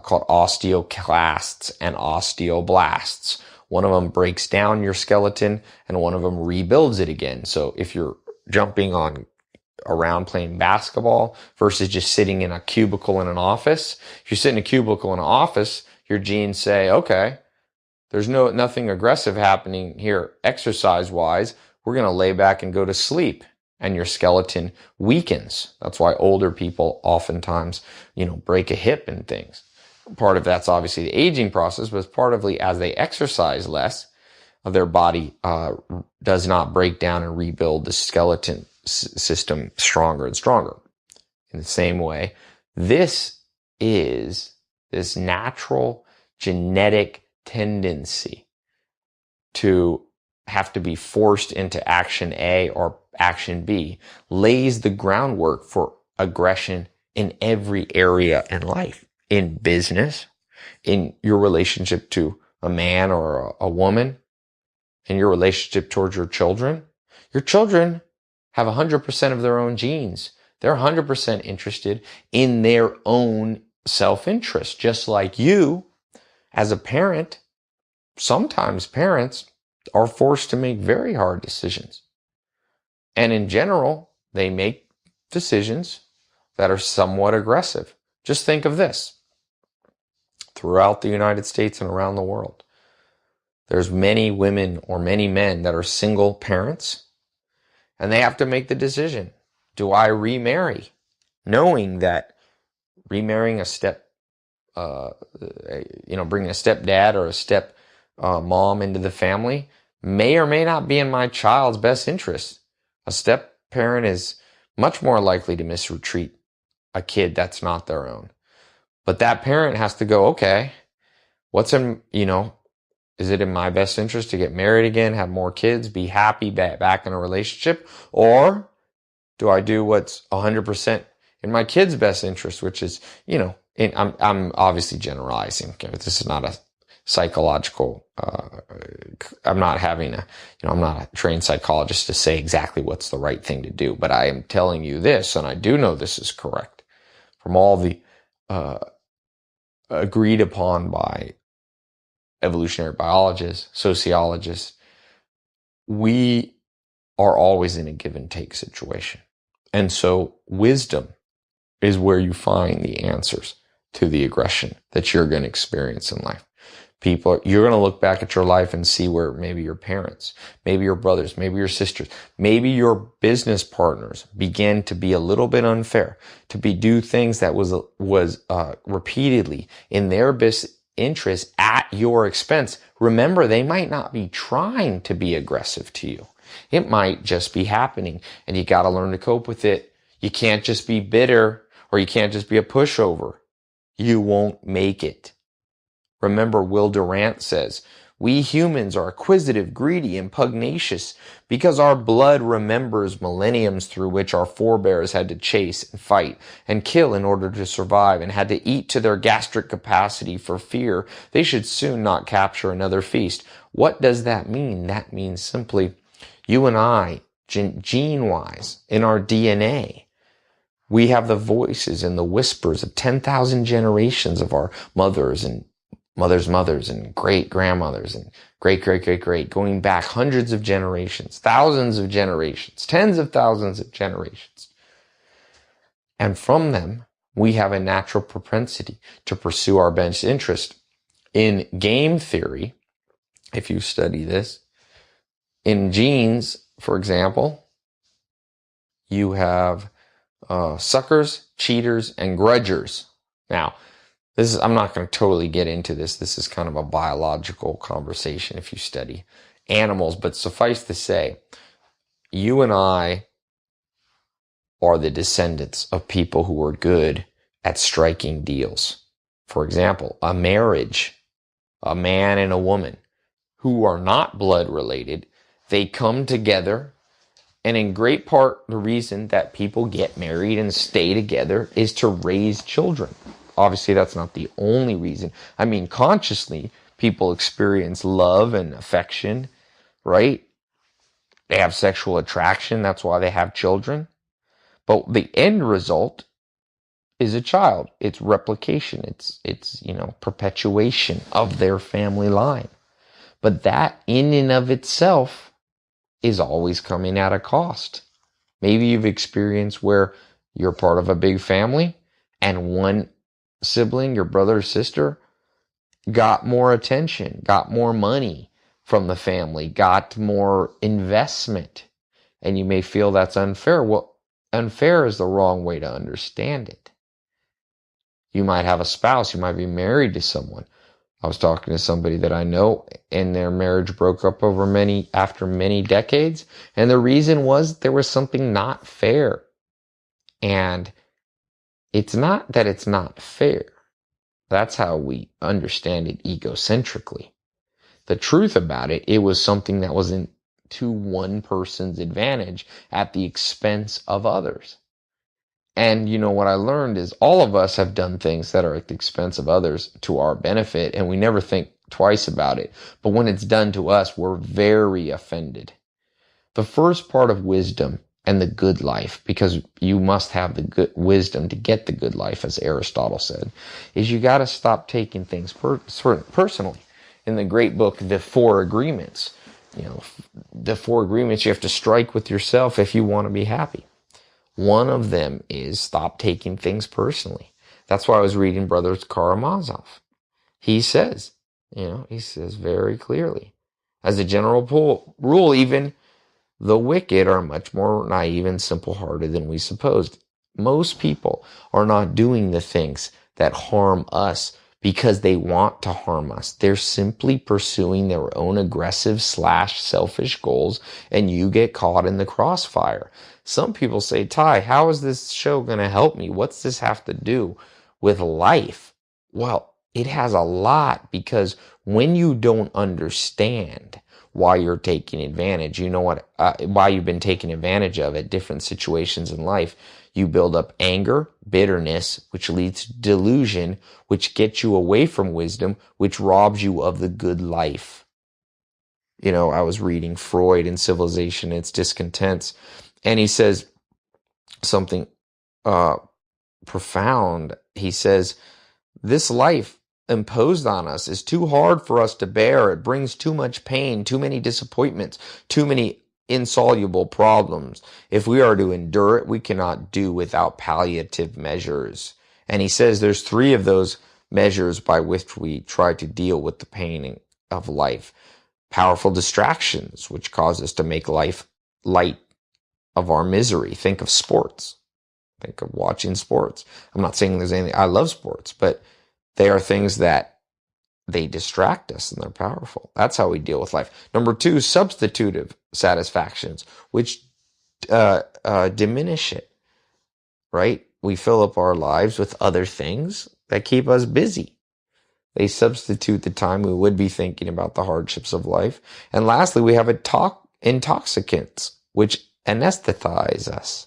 called osteoclasts and osteoblasts. One of them breaks down your skeleton and one of them rebuilds it again. So if you're jumping around playing basketball versus just sitting in a cubicle in an office, if you sit in a cubicle in an office, your genes say, okay, there's nothing aggressive happening here exercise wise. We're going to lay back and go to sleep, and your skeleton weakens. That's why older people oftentimes, break a hip and things. Part of that's obviously the aging process, but partly as they exercise less, their body does not break down and rebuild the skeleton system stronger and stronger. In the same way, this is this natural genetic tendency to have to be forced into action A or action B lays the groundwork for aggression in every area in life, in business, in your relationship to a man or a woman, in your relationship towards your children. Your children have 100% of their own genes. They're 100% interested in their own self-interest, just like you. As a parent, sometimes parents are forced to make very hard decisions. And in general, they make decisions that are somewhat aggressive. Just think of this. Throughout the United States and around the world, there's many women or many men that are single parents, and they have to make the decision. Do I remarry? Knowing that remarrying bringing a stepdad or a step mom into the family may or may not be in my child's best interest. A step parent is much more likely to mistreat a kid that's not their own. But that parent has to go, okay, is it in my best interest to get married again, have more kids, be happy, back in a relationship? Or Do I do what's 100% in my kid's best interest, which is, and I'm obviously generalizing. Okay? This is not a psychological, I'm not having I'm not a trained psychologist to say exactly what's the right thing to do, but I am telling you this, and I do know this is correct from all the, agreed upon by evolutionary biologists, sociologists. We are always in a give and take situation. And so wisdom is where you find the answers to the aggression that you're going to experience in life. You're going to look back at your life and see where maybe your parents, maybe your brothers, maybe your sisters, maybe your business partners began to be a little bit unfair, to do things that was repeatedly in their best interest at your expense. Remember, they might not be trying to be aggressive to you. It might just be happening, and you got to learn to cope with it. You can't just be bitter, or you can't just be a pushover. You won't make it. Remember, Will Durant says, "We humans are acquisitive, greedy, and pugnacious because our blood remembers millenniums through which our forebears had to chase and fight and kill in order to survive and had to eat to their gastric capacity for fear they should soon not capture another feast." What does that mean? That means simply you and I, gene-wise, in our DNA, we have the voices and the whispers of 10,000 generations of our mothers and mothers and great-grandmothers and great-great-great-great, going back hundreds of generations, thousands of generations, tens of thousands of generations. And from them, we have a natural propensity to pursue our best interest. In game theory, if you study this, in genes, for example, you have suckers, cheaters, and grudgers. Now, I'm not going to totally get into this. This is kind of a biological conversation if you study animals, but suffice to say, you and I are the descendants of people who were good at striking deals. For example, a marriage, a man and a woman who are not blood related, they come together, and in great part, the reason that people get married and stay together is to raise children. Obviously, that's not the only reason. I mean, consciously, people experience love and affection, right? They have sexual attraction. That's why they have children. But the end result is a child. It's replication. It's perpetuation of their family line. But that in and of itself is always coming at a cost. Maybe you've experienced where you're part of a big family and one sibling, your brother or sister, got more attention, got more money from the family, got more investment, and you may feel that's unfair. Well, unfair is the wrong way to understand it. You might have a spouse, you might be married to someone. I was talking to somebody that I know, and their marriage broke up after many decades, and the reason was there was something not fair. And it's not that it's not fair. That's how we understand it egocentrically. The truth about it, it was something that was to one person's advantage at the expense of others. And what I learned is all of us have done things that are at the expense of others to our benefit, and we never think twice about it. But when it's done to us, we're very offended. The first part of wisdom and the good life, because you must have the good wisdom to get the good life, as Aristotle said, is you got to stop taking things personally. In the great book, The Four Agreements, the four agreements you have to strike with yourself if you want to be happy. One of them is stop taking things personally. That's why I was reading Brother Karamazov. He says very clearly, as a general rule, even the wicked are much more naive and simple-hearted than we supposed. Most people are not doing the things that harm us because they want to harm us. They're simply pursuing their own aggressive / selfish goals, and you get caught in the crossfire. Some people say, Ty, how is this show going to help me? What's this have to do with life? Well, it has a lot, because when you don't understand why you're taking advantage. You know what, why you've been taken advantage of at different situations in life. You build up anger, bitterness, which leads to delusion, which gets you away from wisdom, which robs you of the good life. You know, I was reading Freud in Civilization and Its Discontents, and he says something profound. He says, this life imposed on us is too hard for us to bear. It brings too much pain, too many disappointments, too many insoluble problems. If we are to endure it, we cannot do without palliative measures. And he says there's 3 of those measures by which we try to deal with the pain of life. Powerful distractions, which cause us to make life light of our misery. Think of sports. Think of watching sports. I'm not saying there's anything, I love sports, but they are things that they distract us and they're powerful. That's how we deal with life. Number 2, substitutive satisfactions, which diminish it, right? We fill up our lives with other things that keep us busy. They substitute the time we would be thinking about the hardships of life. And lastly, we have intoxicants, which anesthetize us.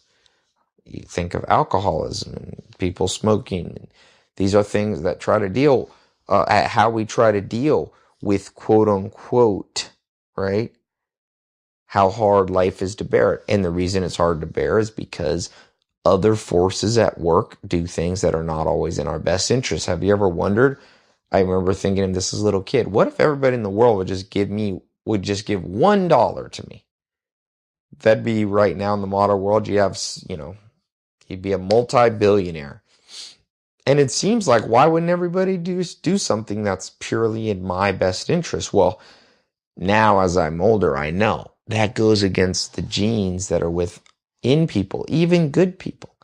You think of alcoholism and people smoking. These are things that try to deal at how we try to deal with quote unquote, right? How hard life is to bear it. And the reason it's hard to bear is because other forces at work do things that are not always in our best interest. Have you ever wondered? I remember thinking of this as a little kid. What if everybody in the world would just give $1 to me? That'd be right now in the modern world. You'd be a multi-billionaire. And it seems like, why wouldn't everybody do something that's purely in my best interest? Well, now as I'm older, I know that goes against the genes that are within people, even good people.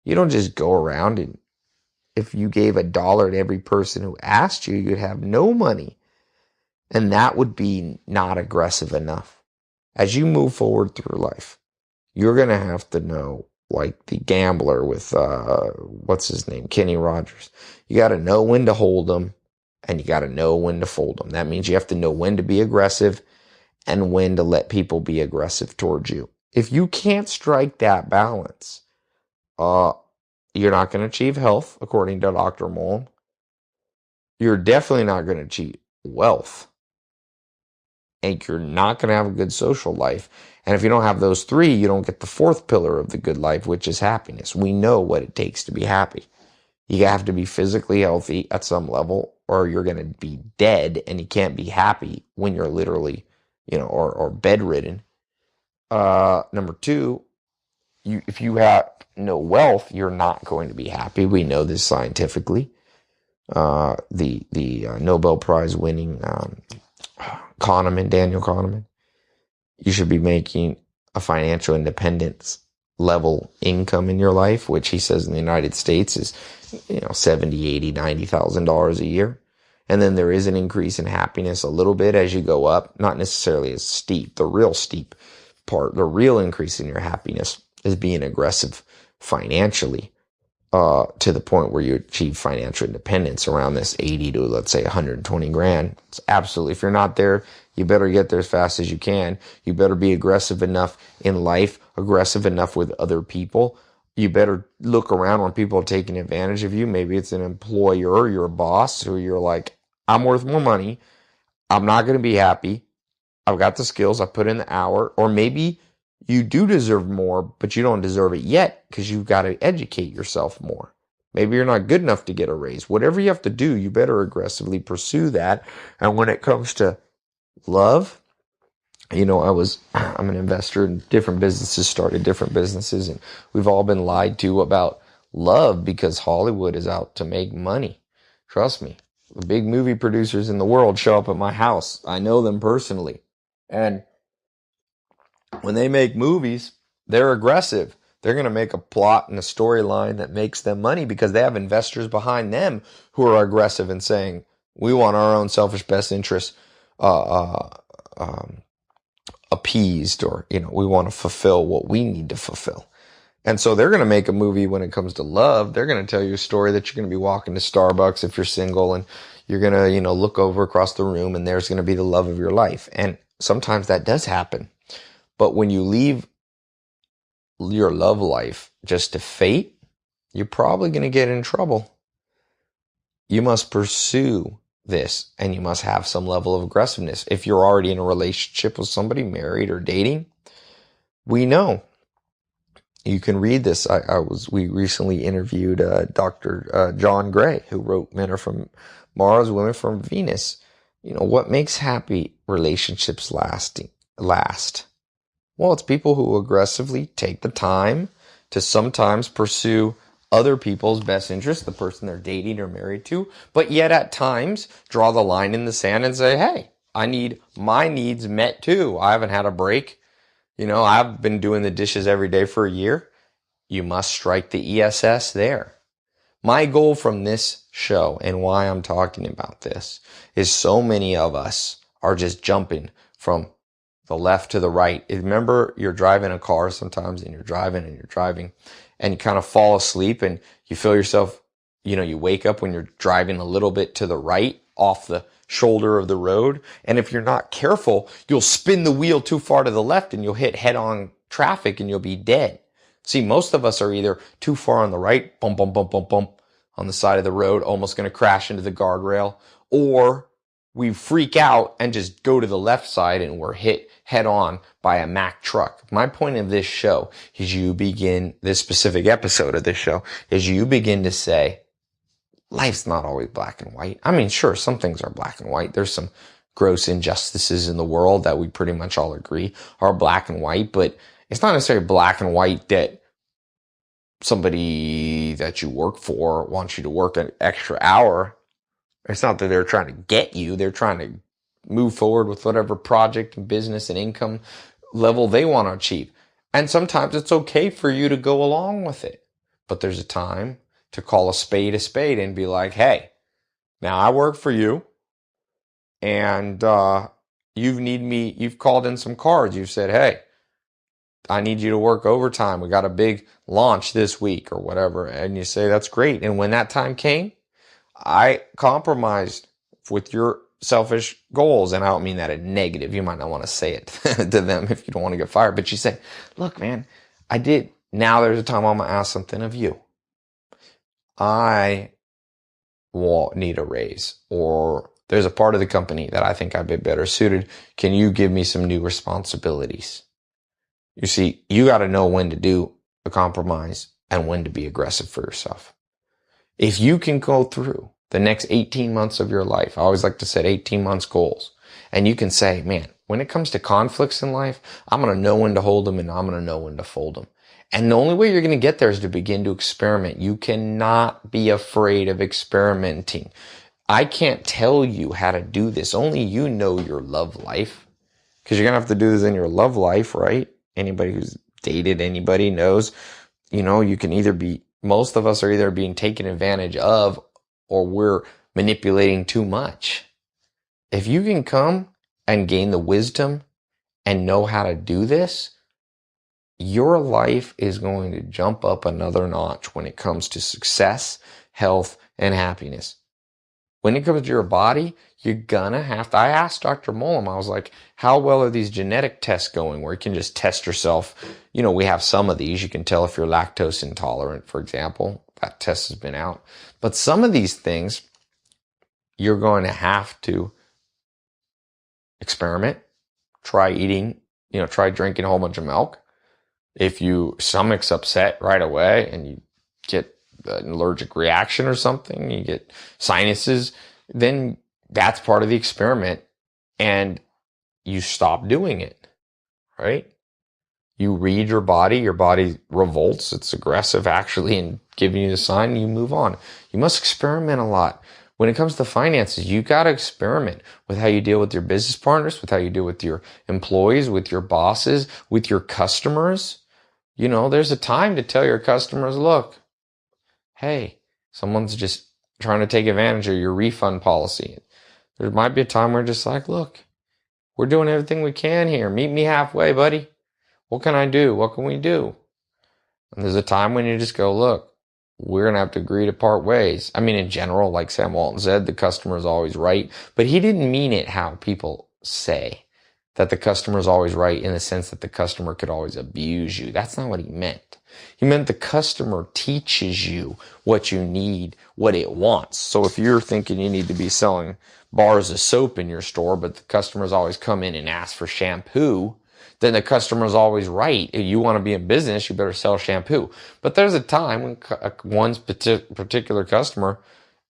You don't just go around and if you gave $1 to every person who asked you, you'd have no money. And that would be not aggressive enough. As you move forward through life, you're going to have to know, like the gambler with, what's his name? Kenny Rogers. You got to know when to hold them and you got to know when to fold them. That means you have to know when to be aggressive and when to let people be aggressive towards you. If you can't strike that balance, you're not going to achieve health, according to Dr. Mullen. You're definitely not going to achieve wealth. And you're not going to have a good social life. And if you don't have those 3, you don't get the 4th pillar of the good life, which is happiness. We know what it takes to be happy. You have to be physically healthy at some level, or you're going to be dead, and you can't be happy when you're literally, or bedridden. Number 2, if you have no wealth, you're not going to be happy. We know this scientifically. The Nobel Prize winning Daniel Kahneman, you should be making a financial independence level income in your life, which he says in the United States is, $70,000, $80,000, $90,000 a year. And then there is an increase in happiness a little bit as you go up, not necessarily as steep. The real steep part, the real increase in your happiness is being aggressive financially, to the point where you achieve financial independence around this 80 to, let's say, 120 grand. It's absolutely, if you're not there, you better get there as fast as you can. You better be aggressive enough in life, aggressive enough with other people. You better look around when people are taking advantage of you. Maybe it's an employer, you're a boss, who you're like, I'm worth more money. I'm not going to be happy. I've got the skills. I put in the hour. Or maybe you do deserve more, but you don't deserve it yet because you've got to educate yourself more. Maybe you're not good enough to get a raise. Whatever you have to do, you better aggressively pursue that. And when it comes to love, I'm an investor in different businesses, started different businesses, and we've all been lied to about love because Hollywood is out to make money. Trust me. The big movie producers in the world show up at my house. I know them personally. And when they make movies, they're aggressive. They're going to make a plot and a storyline that makes them money because they have investors behind them who are aggressive and saying, we want our own selfish best interests appeased, or, we want to fulfill what we need to fulfill. And so they're going to make a movie when it comes to love. They're going to tell you a story that you're going to be walking to Starbucks if you're single, and you're going to, look over across the room and there's going to be the love of your life. And sometimes that does happen. But when you leave your love life just to fate, you're probably going to get in trouble. You must pursue this, and you must have some level of aggressiveness. If you're already in a relationship with somebody, married or dating, we know. You can read this. We recently interviewed Dr. John Gray, who wrote Men Are From Mars, Women From Venus. What makes happy relationships last? Well, it's people who aggressively take the time to sometimes pursue other people's best interest, the person they're dating or married to, but yet at times draw the line in the sand and say, hey, I need my needs met too. I haven't had a break. I've been doing the dishes every day for a year. You must strike the ESS there. My goal from this show and why I'm talking about this is so many of us are just jumping from the left to the right. Remember, you're driving a car sometimes and you're driving and you kind of fall asleep and you feel yourself, you wake up when you're driving a little bit to the right off the shoulder of the road. And if you're not careful, you'll spin the wheel too far to the left and you'll hit head-on traffic and you'll be dead. See, most of us are either too far on the right, bump, bump, bump, bump, bump, on the side of the road, almost going to crash into the guardrail, or we freak out and just go to the left side and we're hit head on by a Mack truck. My point of this show is this specific episode of this show is you begin to say, life's not always black and white. I mean, sure, some things are black and white. There's some gross injustices in the world that we pretty much all agree are black and white, but it's not necessarily black and white that somebody that you work for wants you to work an extra hour. It's not that they're trying to get you. They're trying to move forward with whatever project and business and income level they want to achieve. And sometimes it's okay for you to go along with it. But there's a time to call a spade and be like, hey, now I work for you and you've called in some cards. You've said, hey, I need you to work overtime. We got a big launch this week or whatever. And you say, that's great. And when that time came, I compromised with your selfish goals. And I don't mean that in negative. You might not want to say it to them if you don't want to get fired. But you say, look, man, I did. Now there's a time I'm going to ask something of you. I need a raise, or there's a part of the company that I think I'd be better suited. Can you give me some new responsibilities? You see, you got to know when to do a compromise and when to be aggressive for yourself. If you can go through the next 18 months of your life, I always like to set 18 months goals, and you can say, man, when it comes to conflicts in life, I'm going to know when to hold them and I'm going to know when to fold them. And the only way you're going to get there is to begin to experiment. You cannot be afraid of experimenting. I can't tell you how to do this. Only you know your love life, because you're going to have to do this in your love life, right? Anybody who's dated anybody knows, you can most of us are either being taken advantage of or we're manipulating too much. If you can come and gain the wisdom and know how to do this, your life is going to jump up another notch when it comes to success, health, and happiness. When it comes to your body, you're gonna have to. I asked Dr. Mollum, I was like, how well are these genetic tests going where you can just test yourself? We have some of these. You can tell if you're lactose intolerant, for example. That test has been out. But some of these things, you're going to have to experiment, try drinking a whole bunch of milk. If your stomach's upset right away and you get an allergic reaction or something, you get sinuses, then that's part of the experiment and you stop doing it, right? You read your body revolts, it's aggressive actually, and giving you the sign, you move on. You must experiment a lot. When it comes to finances, you got to experiment with how you deal with your business partners, with how you deal with your employees, with your bosses, with your customers. There's a time to tell your customers, look, hey, someone's just trying to take advantage of your refund policy. There might be a time where just like, look, we're doing everything we can here. Meet me halfway, buddy. What can I do? What can we do? And there's a time when you just go, look, we're going to have to agree to part ways. I mean, in general, like Sam Walton said, the customer is always right. But he didn't mean it how people say. that the customer is always right in the sense that the customer could always abuse you. That's not what he meant. He meant the customer teaches you what you need, what it wants. So if you're thinking you need to be selling bars of soap in your store, but the customers always come in and ask for shampoo, then the customer's always right. If you want to be in business, you better sell shampoo. But there's a time when one particular customer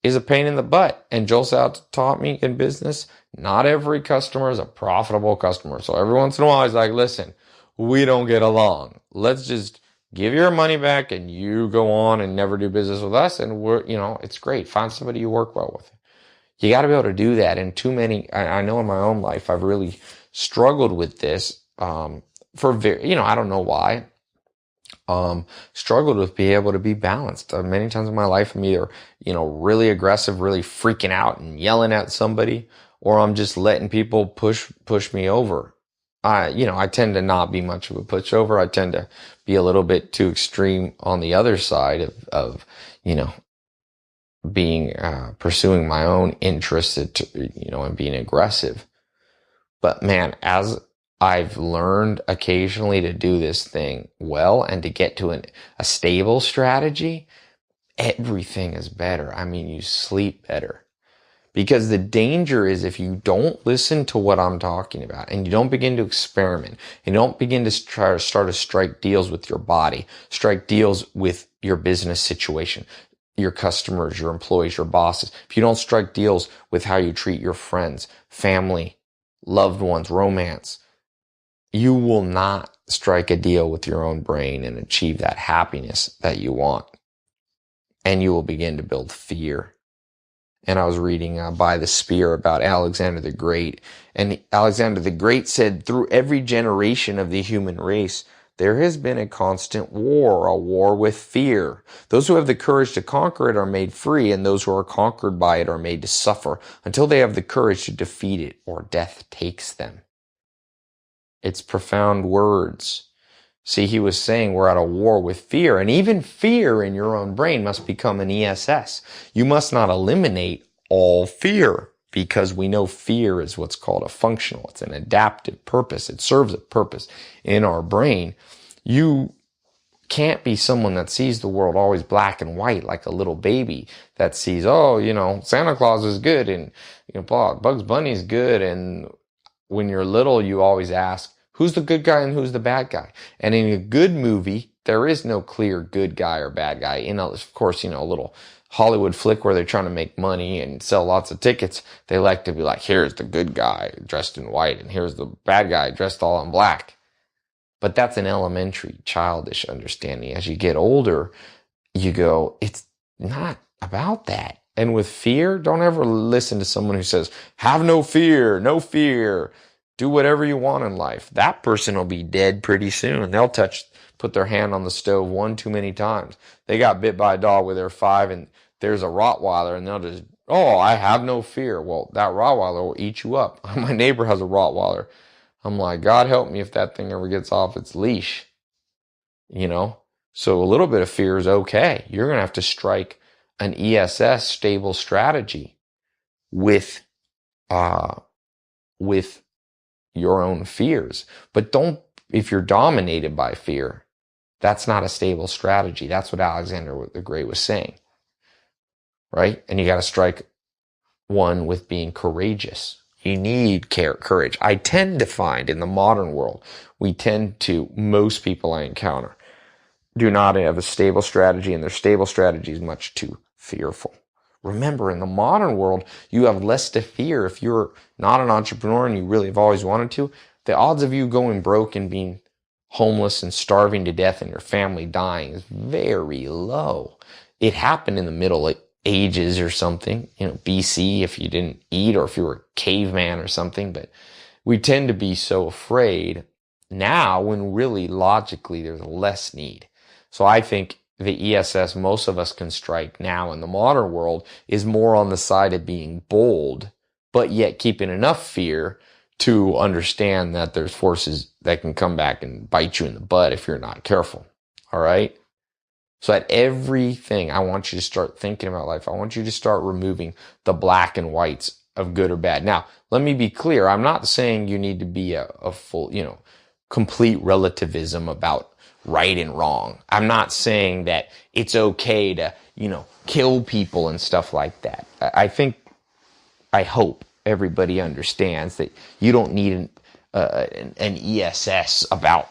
is a pain in the butt. And Joel Salz taught me in business, not every customer is a profitable customer. So every once in a while, he's like, listen, we don't get along. Let's just give your money back and you go on and never do business with us. And it's great. Find somebody you work well with. You got to be able to do that. And too many, I know in my own life, I've really struggled with this, I don't know why. Struggled with being able to be balanced. Many times in my life, I'm either, really aggressive, really freaking out and yelling at somebody, or I'm just letting people push me over. I tend to not be much of a pushover. I tend to be a little bit too extreme on the other side of being, pursuing my own interests, and being aggressive. But man, as I've learned occasionally to do this thing well and to get to a stable strategy, everything is better. I mean, you sleep better. Because the danger is if you don't listen to what I'm talking about and you don't begin to experiment and you don't begin to try to start to strike deals with your body, strike deals with your business situation, your customers, your employees, your bosses, if you don't strike deals with how you treat your friends, family, loved ones, romance, you will not strike a deal with your own brain and achieve that happiness that you want. And you will begin to build fear. And I was reading By the Spear about Alexander the Great. And Alexander the Great said, through every generation of the human race, there has been a constant war, a war with fear. Those who have the courage to conquer it are made free, and those who are conquered by it are made to suffer until they have the courage to defeat it or death takes them. It's profound words. See, he was saying we're at a war with fear, and even fear in your own brain must become an ESS. You must not eliminate all fear, because we know fear is what's called a functional. It's an adaptive purpose. It serves a purpose in our brain. You can't be someone that sees the world always black and white like a little baby that sees, Santa Claus is good and Bugs Bunny is good. And when you're little, you always ask, who's the good guy and who's the bad guy? And in a good movie, there is no clear good guy or bad guy. Of course, a little Hollywood flick where they're trying to make money and sell lots of tickets. They like to be like, here's the good guy dressed in white and here's the bad guy dressed all in black. But that's an elementary, childish understanding. As you get older, you go, it's not about that. And with fear, don't ever listen to someone who says, have no fear, no fear. Do whatever you want in life. That person will be dead pretty soon. They'll put their hand on the stove one too many times. They got bit by a dog when they're 5 and there's a Rottweiler and they'll just, I have no fear. Well, that Rottweiler will eat you up. My neighbor has a Rottweiler. I'm like, God help me if that thing ever gets off its leash. So a little bit of fear is okay. You're going to have to strike an ESS stable strategy with your own fears. But if you're dominated by fear, that's not a stable strategy. That's what Alexander the Great was saying. Right? And you got to strike one with being courageous. You need courage. I tend to find in the modern world, most people I encounter do not have a stable strategy, and their stable strategy is much too fearful. Remember, in the modern world, you have less to fear. If you're not an entrepreneur and you really have always wanted to, the odds of you going broke and being homeless and starving to death and your family dying is very low. It happened in the Middle Ages or something, BC, if you didn't eat or if you were a caveman or something. But we tend to be so afraid now when really logically there's less need. So I think the ESS most of us can strike now in the modern world is more on the side of being bold, but yet keeping enough fear to understand that there's forces that can come back and bite you in the butt if you're not careful. All right? So at everything, I want you to start thinking about life. I want you to start removing the black and whites of good or bad. Now, let me be clear. I'm not saying you need to be a full, complete relativism about right and wrong. I'm not saying that it's okay to, kill people and stuff like that. I hope everybody understands that you don't need an ESS about,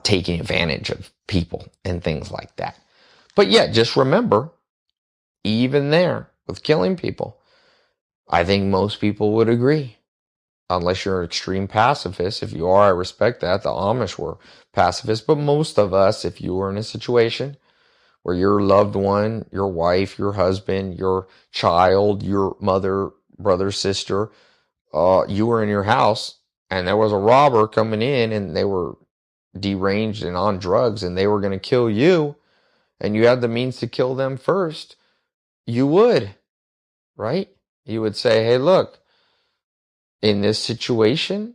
taking advantage of people and things like that. But yeah, just remember, even there with killing people, I think most people would agree, unless you're an extreme pacifist. If you are, I respect that. The Amish were pacifists, but most of us, if you were in a situation where your loved one, your wife, your husband, your child, your mother, brother, sister, you were in your house and there was a robber coming in and they were deranged and on drugs and they were going to kill you and you had the means to kill them first, you would, right? You would say, hey, look, in this situation,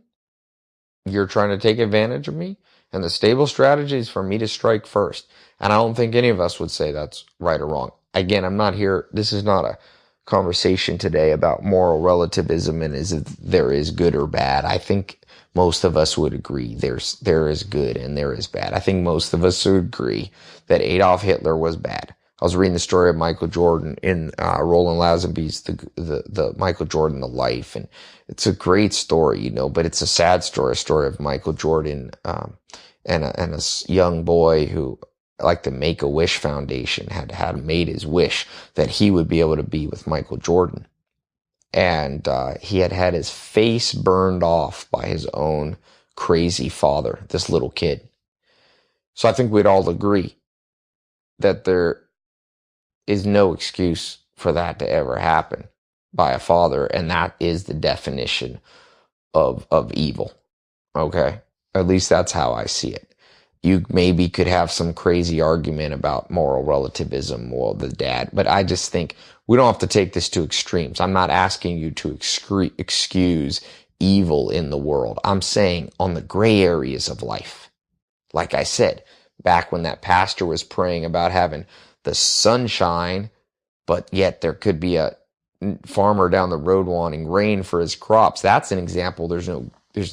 you're trying to take advantage of me, and the stable strategy is for me to strike first. And I don't think any of us would say that's right or wrong. Again, I'm not here, this is not a conversation today about moral relativism and there is good or bad. I think most of us would agree there is good and there is bad. I think most of us would agree that Adolf Hitler was bad. I was reading the story of Michael Jordan in Roland Lazenby's the Michael Jordan, The Life, and it's a great story, but it's a sad story, a story of Michael Jordan and a young boy who, like the Make-A-Wish Foundation, had made his wish that he would be able to be with Michael Jordan. And he had his face burned off by his own crazy father, this little kid. So I think we'd all agree that there is no excuse for that to ever happen by a father, and that is the definition of evil. Okay? At least that's how I see it. You maybe could have some crazy argument about moral relativism or the dad, but I just think we don't have to take this to extremes. I'm not asking you to excuse evil in the world. I'm saying on the gray areas of life. Like I said, back when that pastor was praying about having the sunshine, but yet there could be a farmer down the road wanting rain for his crops. That's an example. There's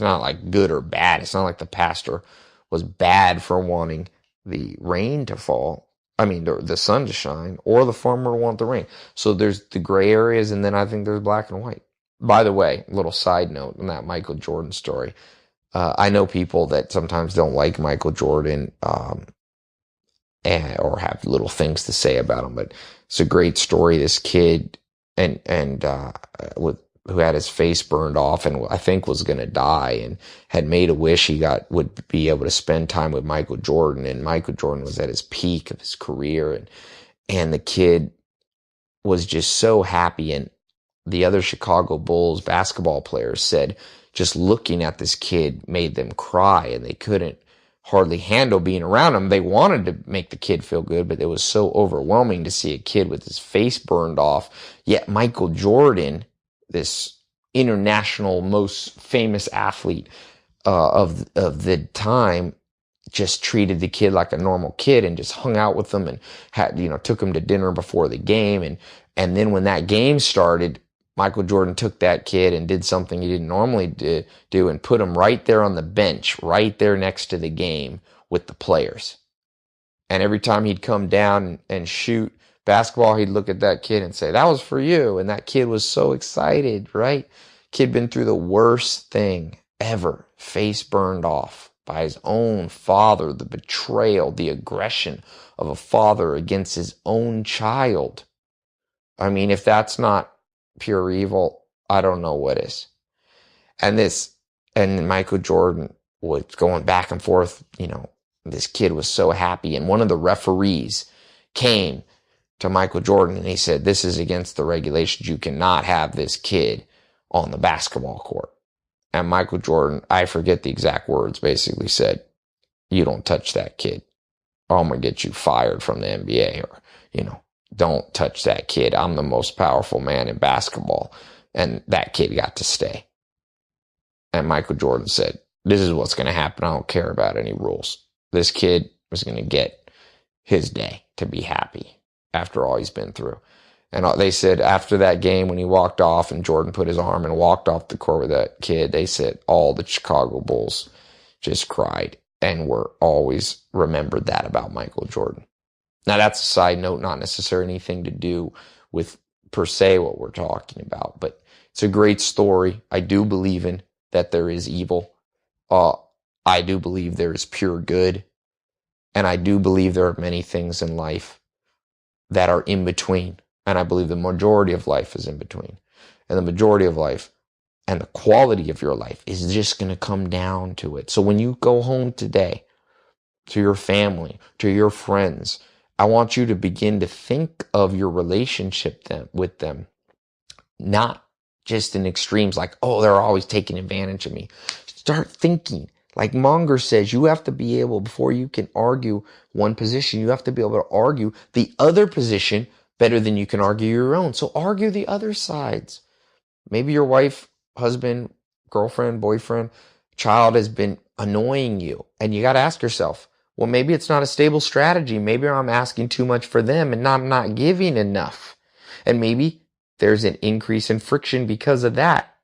not like good or bad. It's not like the pastor was bad for wanting the rain to fall. I mean, the sun to shine, or the farmer want the rain. So there's the gray areas, and then I think there's black and white. By the way, little side note on that Michael Jordan story. I know people that sometimes don't like Michael Jordan, or have little things to say about him, but it's a great story. This kid who had his face burned off and I think was going to die and had made a wish he would be able to spend time with Michael Jordan. And Michael Jordan was at his peak of his career, and the kid was just so happy. And the other Chicago Bulls basketball players said just looking at this kid made them cry, and they couldn't hardly handle being around him. They wanted to make the kid feel good, but it was so overwhelming to see a kid with his face burned off. Yet Michael Jordan, this international most famous athlete of the time, just treated the kid like a normal kid and just hung out with him and took him to dinner before the game. And then when that game started, Michael Jordan took that kid and did something he didn't normally do and put him right there on the bench, right there next to the game with the players. And every time he'd come down and shoot basketball, he'd look at that kid and say, that was for you. And that kid was so excited, right? Kid been through the worst thing ever, face burned off by his own father, the betrayal, the aggression of a father against his own child. I mean, if that's not pure evil, I don't know what is. And Michael Jordan was going back and forth, this kid was so happy. And one of the referees came to Michael Jordan and he said, this is against the regulations. You cannot have this kid on the basketball court. And Michael Jordan, I forget the exact words, basically said, you don't touch that kid, or I'm going to get you fired from the NBA, or, don't touch that kid. I'm the most powerful man in basketball. And that kid got to stay. And Michael Jordan said, this is what's going to happen. I don't care about any rules. This kid was going to get his day to be happy after all he's been through. And they said after that game, when he walked off and Jordan put his arm and walked off the court with that kid, they said all the Chicago Bulls just cried and were always remembered that about Michael Jordan. Now, that's a side note, not necessarily anything to do with per se what we're talking about, but it's a great story. I do believe in that there is evil. I do believe there is pure good. And I do believe there are many things in life that are in between. And I believe the majority of life is in between. And the majority of life and the quality of your life is just going to come down to it. So when you go home today, to your family, to your friends, I want you to begin to think of your relationship with them, not just in extremes like, oh, they're always taking advantage of me. Start thinking. Like Monger says, you have to be able, before you can argue one position, you have to be able to argue the other position better than you can argue your own. So argue the other sides. Maybe your wife, husband, girlfriend, boyfriend, child has been annoying you. And you got to ask yourself, well, maybe it's not a stable strategy. Maybe I'm asking too much for them and I'm not giving enough. And maybe there's an increase in friction because of that.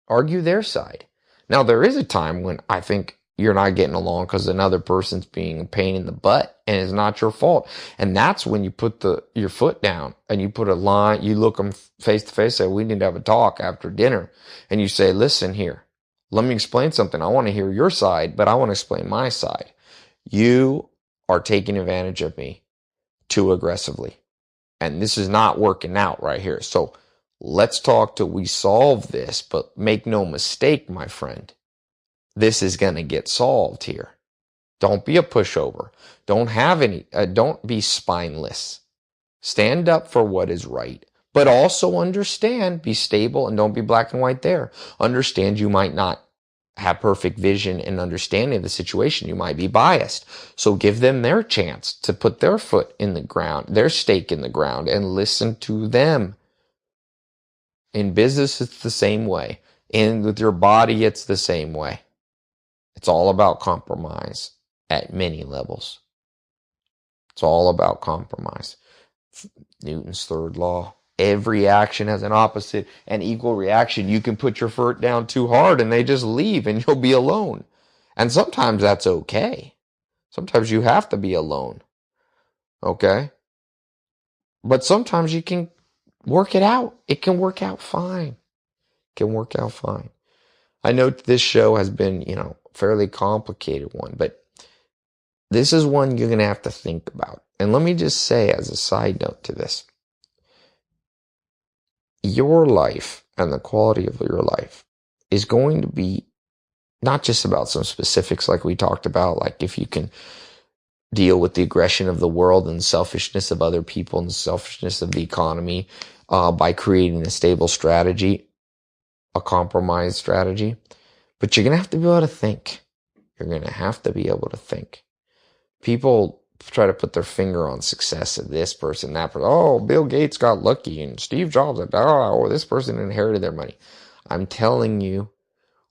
Argue their side. Now, there is a time when I think you're not getting along because another person's being a pain in the butt and it's not your fault. And that's when you put your foot down and you put a line, you look them face to face, say, we need to have a talk after dinner. And you say, listen here, let me explain something. I want to hear your side, but I want to explain my side. You are taking advantage of me too aggressively. And this is not working out right here. So let's talk till we solve this, but make no mistake, my friend. This is going to get solved here. Don't be a pushover. Don't be spineless. Stand up for what is right, but also understand, be stable and don't be black and white there. Understand you might not have perfect vision and understanding of the situation. You might be biased. So give them their chance to put their foot in the ground, their stake in the ground, and listen to them. In business, it's the same way. And with your body, it's the same way. It's all about compromise at many levels. It's all about compromise. Newton's third law. Every action has an opposite and equal reaction. You can put your foot down too hard and they just leave and you'll be alone. And sometimes that's okay. Sometimes you have to be alone. Okay? But sometimes you can work it out. It can work out fine. It can work out fine. I know this show has been, fairly complicated one, but this is one you're going to have to think about. And let me just say as a side note to this, your life and the quality of your life is going to be not just about some specifics like we talked about, like if you can deal with the aggression of the world and selfishness of other people and the selfishness of the economy by creating a stable strategy, a compromise strategy. But you're going to have to be able to think. You're going to have to be able to think. People try to put their finger on success of this person, that person. Oh, Bill Gates got lucky and Steve Jobs, this person inherited their money. I'm telling you,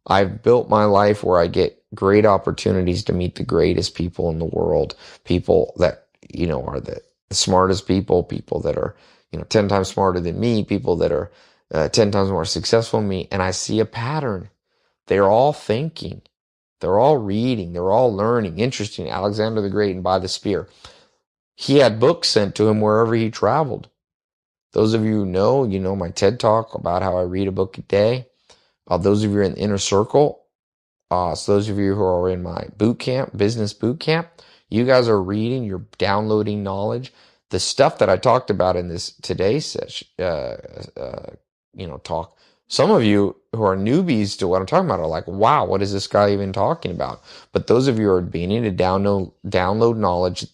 I've built my life where I get great opportunities to meet the greatest people in the world. People that, are the smartest people that are, 10 times smarter than me, people that are 10 times more successful than me. And I see a pattern. They're all thinking. They're all reading. They're all learning. Interesting. Alexander the Great and By the Spear. He had books sent to him wherever he traveled. Those of you who know my TED Talk about how I read a book a day. Those of you in the inner circle, so those of you who are in my boot camp, business boot camp, you guys are reading, you're downloading knowledge. The stuff that I talked about in this today's session, talk. Some of you who are newbies to what I'm talking about are like, wow, what is this guy even talking about? But those of you who are beginning to download knowledge,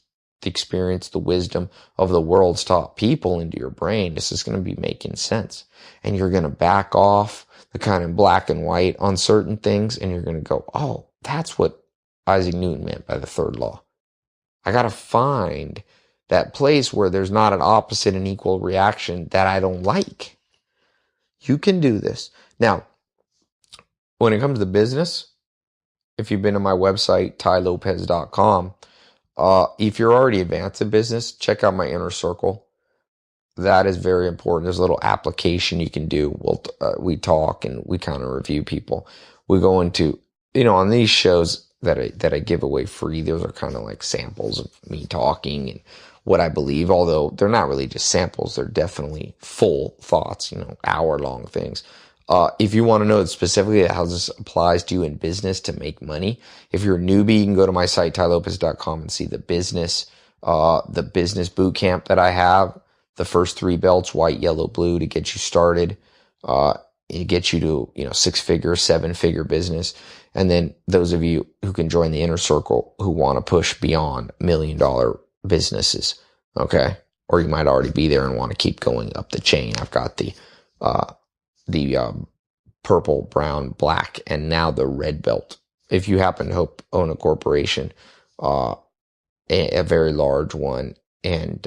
the experience, the wisdom of the world's top people into your brain, this is going to be making sense. And you're going to back off the kind of black and white on certain things, and you're going to go, oh, that's what Isaac Newton meant by the third law. I got to find that place where there's not an opposite and equal reaction that I don't like. You can do this. Now, when it comes to business, if you've been to my website, tylopez.com, if you're already advanced in business, check out my inner circle. that is very important. There's a little application you can do. We talk and we kind of review people. We go into, on these shows that I give away free, those are kind of like samples of me talking and what I believe, although they're not really just samples. They're definitely full thoughts, hour-long things. If you want to know specifically how this applies to you in business to make money, if you're a newbie, you can go to my site, tylopez.com, and see the business boot camp that I have. The first 3 belts, white, yellow, blue, to get you started. It gets you to, 6-figure, 7-figure business. And then those of you who can join the inner circle who want to push beyond $1 million businesses. Okay. Or you might already be there and want to keep going up the chain. I've got the purple, brown, black, and now the red belt. If you happen to own a corporation, a very large one, and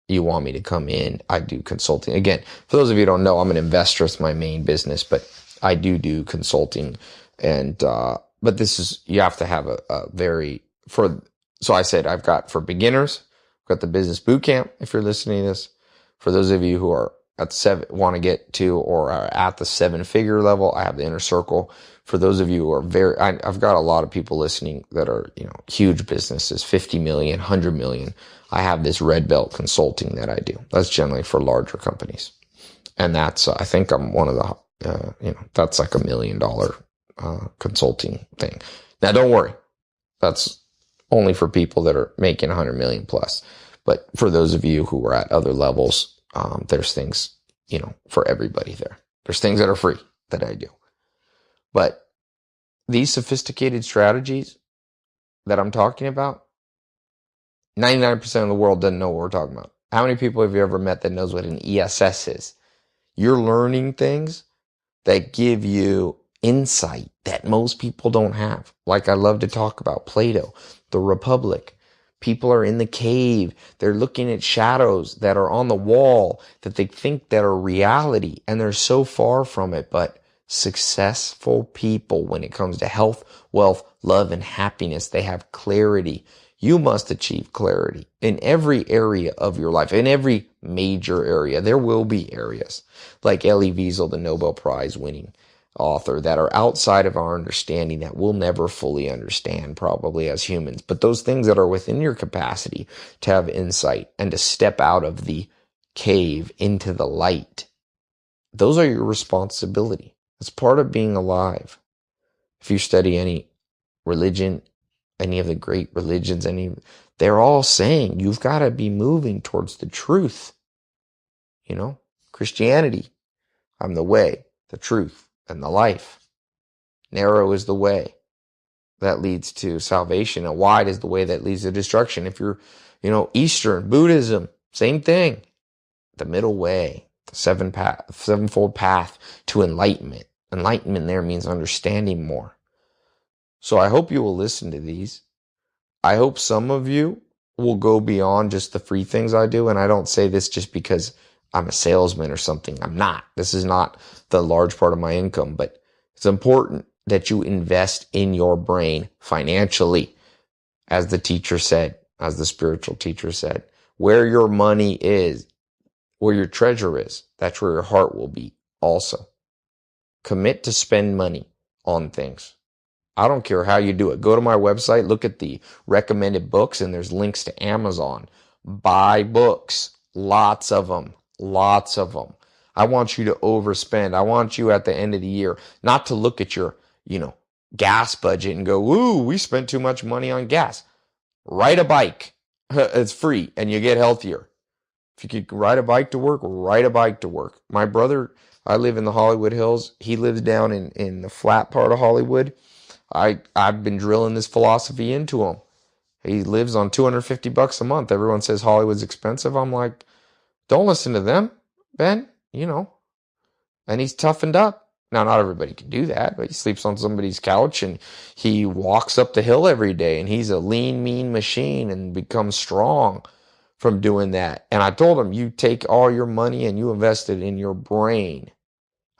you want me to come in, I do consulting. Again, for those of you who don't know, I'm an investor. It's my main business, but I do consulting. And but you have to have so I said I've got for beginners, I've got the business boot camp. If you're listening to this, for those of you who are want to get to or are at the 7-figure level, I have the inner circle. For those of you who are I've got a lot of people listening that are, huge businesses, 50 million, 100 million. I have this red belt consulting that I do. That's generally for larger companies. And that's, I think I'm one of the, that's like $1 million consulting thing. Now don't worry. That's only for people that are making 100 million plus. But for those of you who are at other levels, there's things, for everybody there. There's things that are free that I do. But these sophisticated strategies that I'm talking about, 99% of the world doesn't know what we're talking about. How many people have you ever met that knows what an ESS is? You're learning things that give you insight that most people don't have. Like I love to talk about Plato, the Republic. People are in the cave. They're looking at shadows that are on the wall that they think that are reality, and they're so far from it. But successful people, when it comes to health, wealth, love, and happiness, they have clarity. You must achieve clarity in every area of your life, in every major area. There will be areas like Elie Wiesel, the Nobel Prize winning author, that are outside of our understanding that we'll never fully understand probably as humans. But those things that are within your capacity to have insight and to step out of the cave into the light, those are your responsibility. It's part of being alive. If you study any religion, any of the great religions, they're all saying you've got to be moving towards the truth. Christianity, I'm the way, the truth, and the life. Narrow is the way that leads to salvation, and wide is the way that leads to destruction. If you're, Eastern, Buddhism, same thing. The middle way, the sevenfold path to enlightenment. Enlightenment there means understanding more. So I hope you will listen to these. I hope some of you will go beyond just the free things I do. And I don't say this just because I'm a salesman or something. I'm not. This is not the large part of my income, but it's important that you invest in your brain financially. As the teacher said, as the spiritual teacher said, where your money is, where your treasure is, that's where your heart will be also. Commit to spend money on things. I don't care how you do it. Go to my website, look at the recommended books, and there's links to Amazon. Buy books. Lots of them. Lots of them. I want you to overspend. I want you at the end of the year not to look at your, gas budget and go, "Ooh, we spent too much money on gas." Ride a bike. It's free and you get healthier. If you could ride a bike to work, ride a bike to work. My brother, I live in the Hollywood Hills. He lives down in the flat part of Hollywood. I've been drilling this philosophy into him. He lives on $250 a month. Everyone says Hollywood's expensive. I'm like, don't listen to them, Ben, and he's toughened up. Now, not everybody can do that, but he sleeps on somebody's couch and he walks up the hill every day, and he's a lean, mean machine and becomes strong from doing that. And I told him, you take all your money and you invest it in your brain.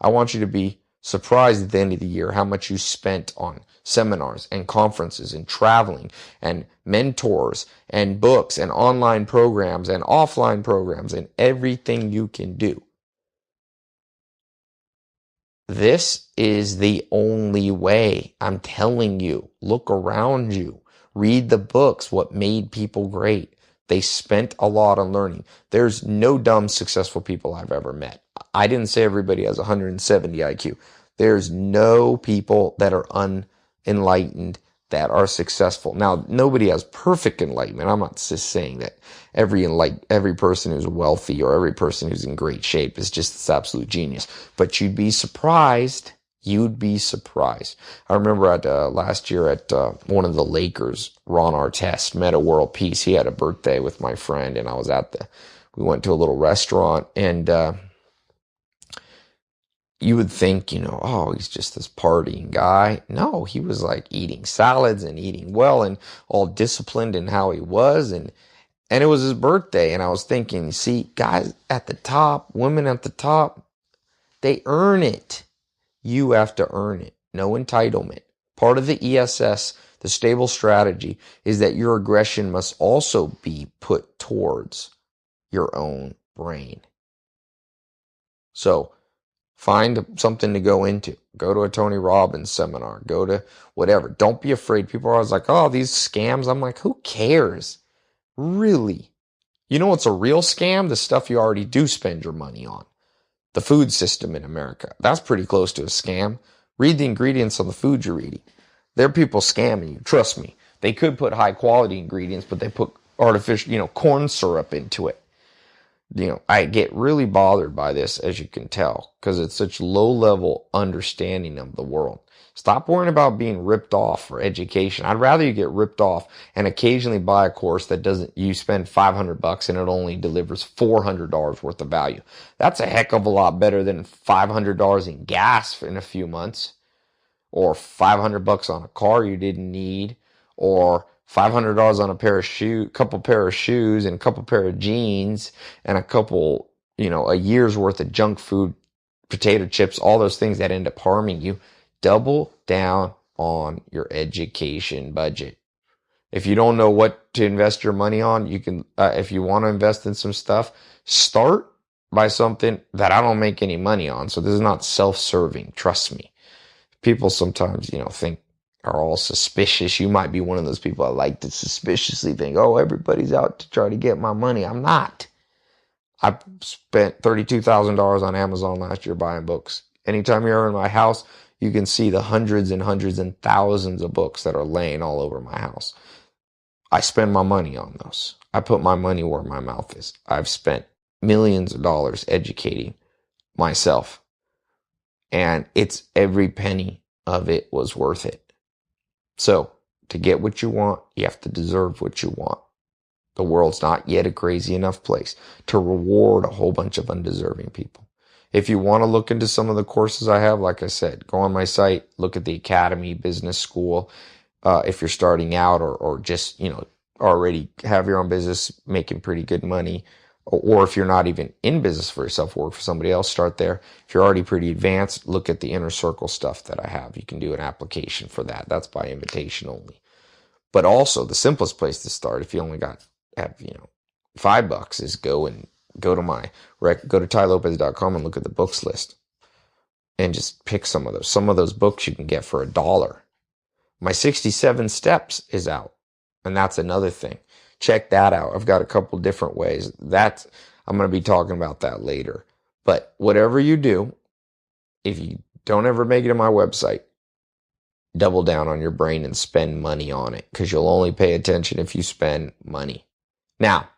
I want you to be surprised at the end of the year how much you spent on seminars and conferences and traveling and mentors and books and online programs and offline programs and everything you can do. This is the only way. I'm telling you, look around you, read the books, what made people great. They spent a lot on learning. There's no dumb, successful people I've ever met. I didn't say everybody has 170 IQ. There's no people that are unenlightened that are successful. Now, nobody has perfect enlightenment. I'm not just saying that every person who's wealthy or every person who's in great shape is just this absolute genius. But you'd be surprised. You'd be surprised. I remember last year at one of the Lakers, Ron Artest, Meta World Peace. He had a birthday with my friend, and we went to a little restaurant, and you would think, oh, he's just this partying guy. No, he was like eating salads and eating well and all disciplined in how he was. And it was his birthday. And I was thinking, see, guys at the top, women at the top, they earn it. You have to earn it. No entitlement. Part of the ESS, the stable strategy, is that your aggression must also be put towards your own brain. So, find something to go into. Go to a Tony Robbins seminar. Go to whatever. Don't be afraid. People are always like, oh, these scams. I'm like, who cares? Really? You know what's a real scam? The stuff you already do spend your money on. The food system in America. That's pretty close to a scam. Read the ingredients on the food you're eating. There are people scamming you. Trust me. They could put high quality ingredients, but they put artificial, corn syrup into it. I get really bothered by this, as you can tell, because it's such low-level understanding of the world. Stop worrying about being ripped off for education. I'd rather you get ripped off and occasionally buy a course that you spend $500 and it only delivers $400 worth of value. That's a heck of a lot better than $500 in gas in a few months, or $500 on a car you didn't need, or $500 on couple pair of shoes and a couple pair of jeans and a year's worth of junk food, potato chips, all those things that end up harming you. Double down on your education budget. If you don't know what to invest your money on, you can, if you want to invest in some stuff, start by something that I don't make any money on. So this is not self-serving. Trust me. People sometimes, think, are all suspicious. You might be one of those people that like to suspiciously think, oh, everybody's out to try to get my money. I'm not. I spent $32,000 on Amazon last year buying books. Anytime you're in my house, you can see the hundreds and hundreds and thousands of books that are laying all over my house. I spend my money on those. I put my money where my mouth is. I've spent millions of dollars educating myself. And it's every penny of it was worth it. So, to get what you want, you have to deserve what you want. The world's not yet a crazy enough place to reward a whole bunch of undeserving people. If you want to look into some of the courses I have, like I said, go on my site, look at the Academy Business School. If you're starting out or just, already have your own business, making pretty good money, or if you're not even in business for yourself, work for somebody else, start there. If you're already pretty advanced, look at the inner circle stuff that I have. You can do an application for that. That's by invitation only. But also the simplest place to start, if you only have $5, is go to tylopez.com and look at the books list and just pick some of those. Some of those books you can get for $1. My 67 steps is out. And that's another thing. Check that out. I've got a couple different ways. I'm going to be talking about that later. But whatever you do, if you don't ever make it to my website, double down on your brain and spend money on it, because you'll only pay attention if you spend money. Now,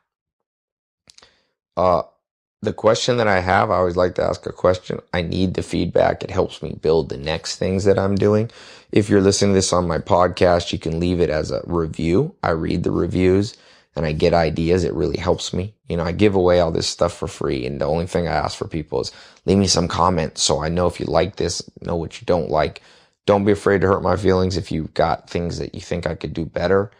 the question that I always like to ask a question. I need the feedback. It helps me build the next things that I'm doing. If you're listening to this on my podcast, you can leave it as a review. I read the reviews and I get ideas. It really helps me. I give away all this stuff for free. And the only thing I ask for people is leave me some comments so I know if you like this, know what you don't like. Don't be afraid to hurt my feelings. If you've got things that you think I could do better,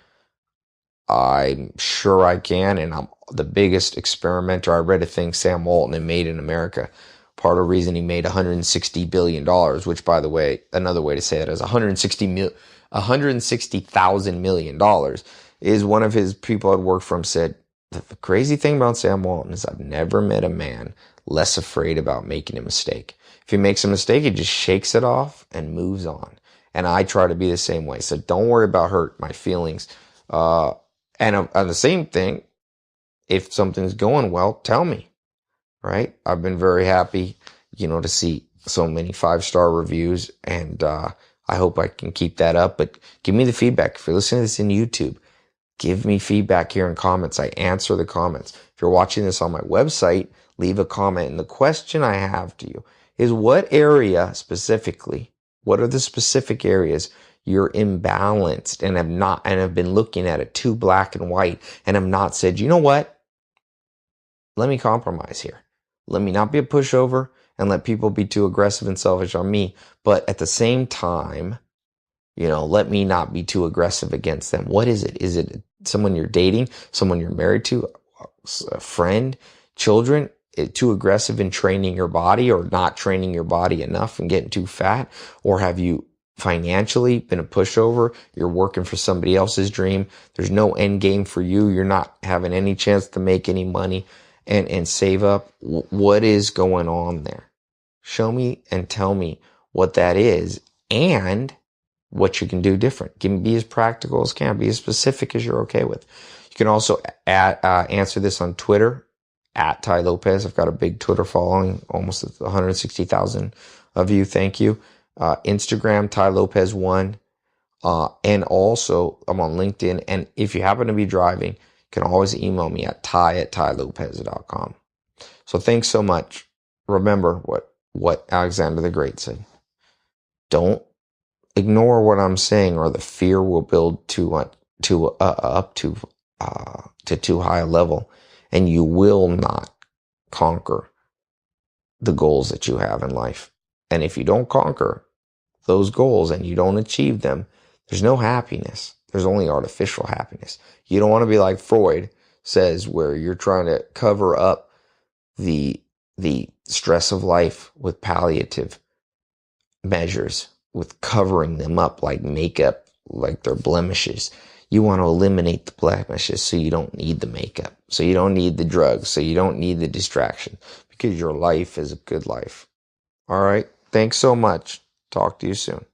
I'm sure I can. And I'm the biggest experimenter. I read a thing Sam Walton in Made in America Part of the reason he made $160 billion, which, by the way, another way to say that is $160,000 million, is one of his people I'd worked for him said, the crazy thing about Sam Walton is I've never met a man less afraid about making a mistake. If he makes a mistake, he just shakes it off and moves on. And I try to be the same way. So don't worry about hurt my feelings. And the same thing, if something's going well, tell me. Right? I've been very happy, to see so many 5-star reviews, and I hope I can keep that up. But give me the feedback. If you're listening to this in YouTube, give me feedback here in comments. I answer the comments. If you're watching this on my website, leave a comment. And the question I have to you is, what area specifically, what are the specific areas you're imbalanced and have been looking at it too black and white and have not said, you know what? Let me compromise here. Let me not be a pushover and let people be too aggressive and selfish on me. But at the same time, let me not be too aggressive against them. What is it? Is it someone you're dating, someone you're married to, a friend, children? Too aggressive in training your body, or not training your body enough and getting too fat? Or have you financially been a pushover? You're working for somebody else's dream. There's no end game for you. You're not having any chance to make any money and save up. What is going on there? Show me and tell me what that is and what you can do different. Be as practical as can. Be as specific as you're okay with. You can also answer this on Twitter at Ty Lopez. I've got a big Twitter following, almost 160,000 of you. Thank you. Instagram, Ty Lopez 1. And also I'm on LinkedIn. And if you happen to be driving, you can always email me at ty@tylopez.com. So thanks so much. Remember what Alexander the Great said. Don't ignore what I'm saying, or the fear will build up to too high a level, and you will not conquer the goals that you have in life. And if you don't conquer those goals and you don't achieve them, there's no happiness. There's only artificial happiness. You don't want to be like Freud says, where you're trying to cover up the stress of life with palliative measures, with covering them up like makeup, like they're blemishes. You want to eliminate the blemishes so you don't need the makeup, so you don't need the drugs, so you don't need the distraction, because your life is a good life. All right. Thanks so much. Talk to you soon.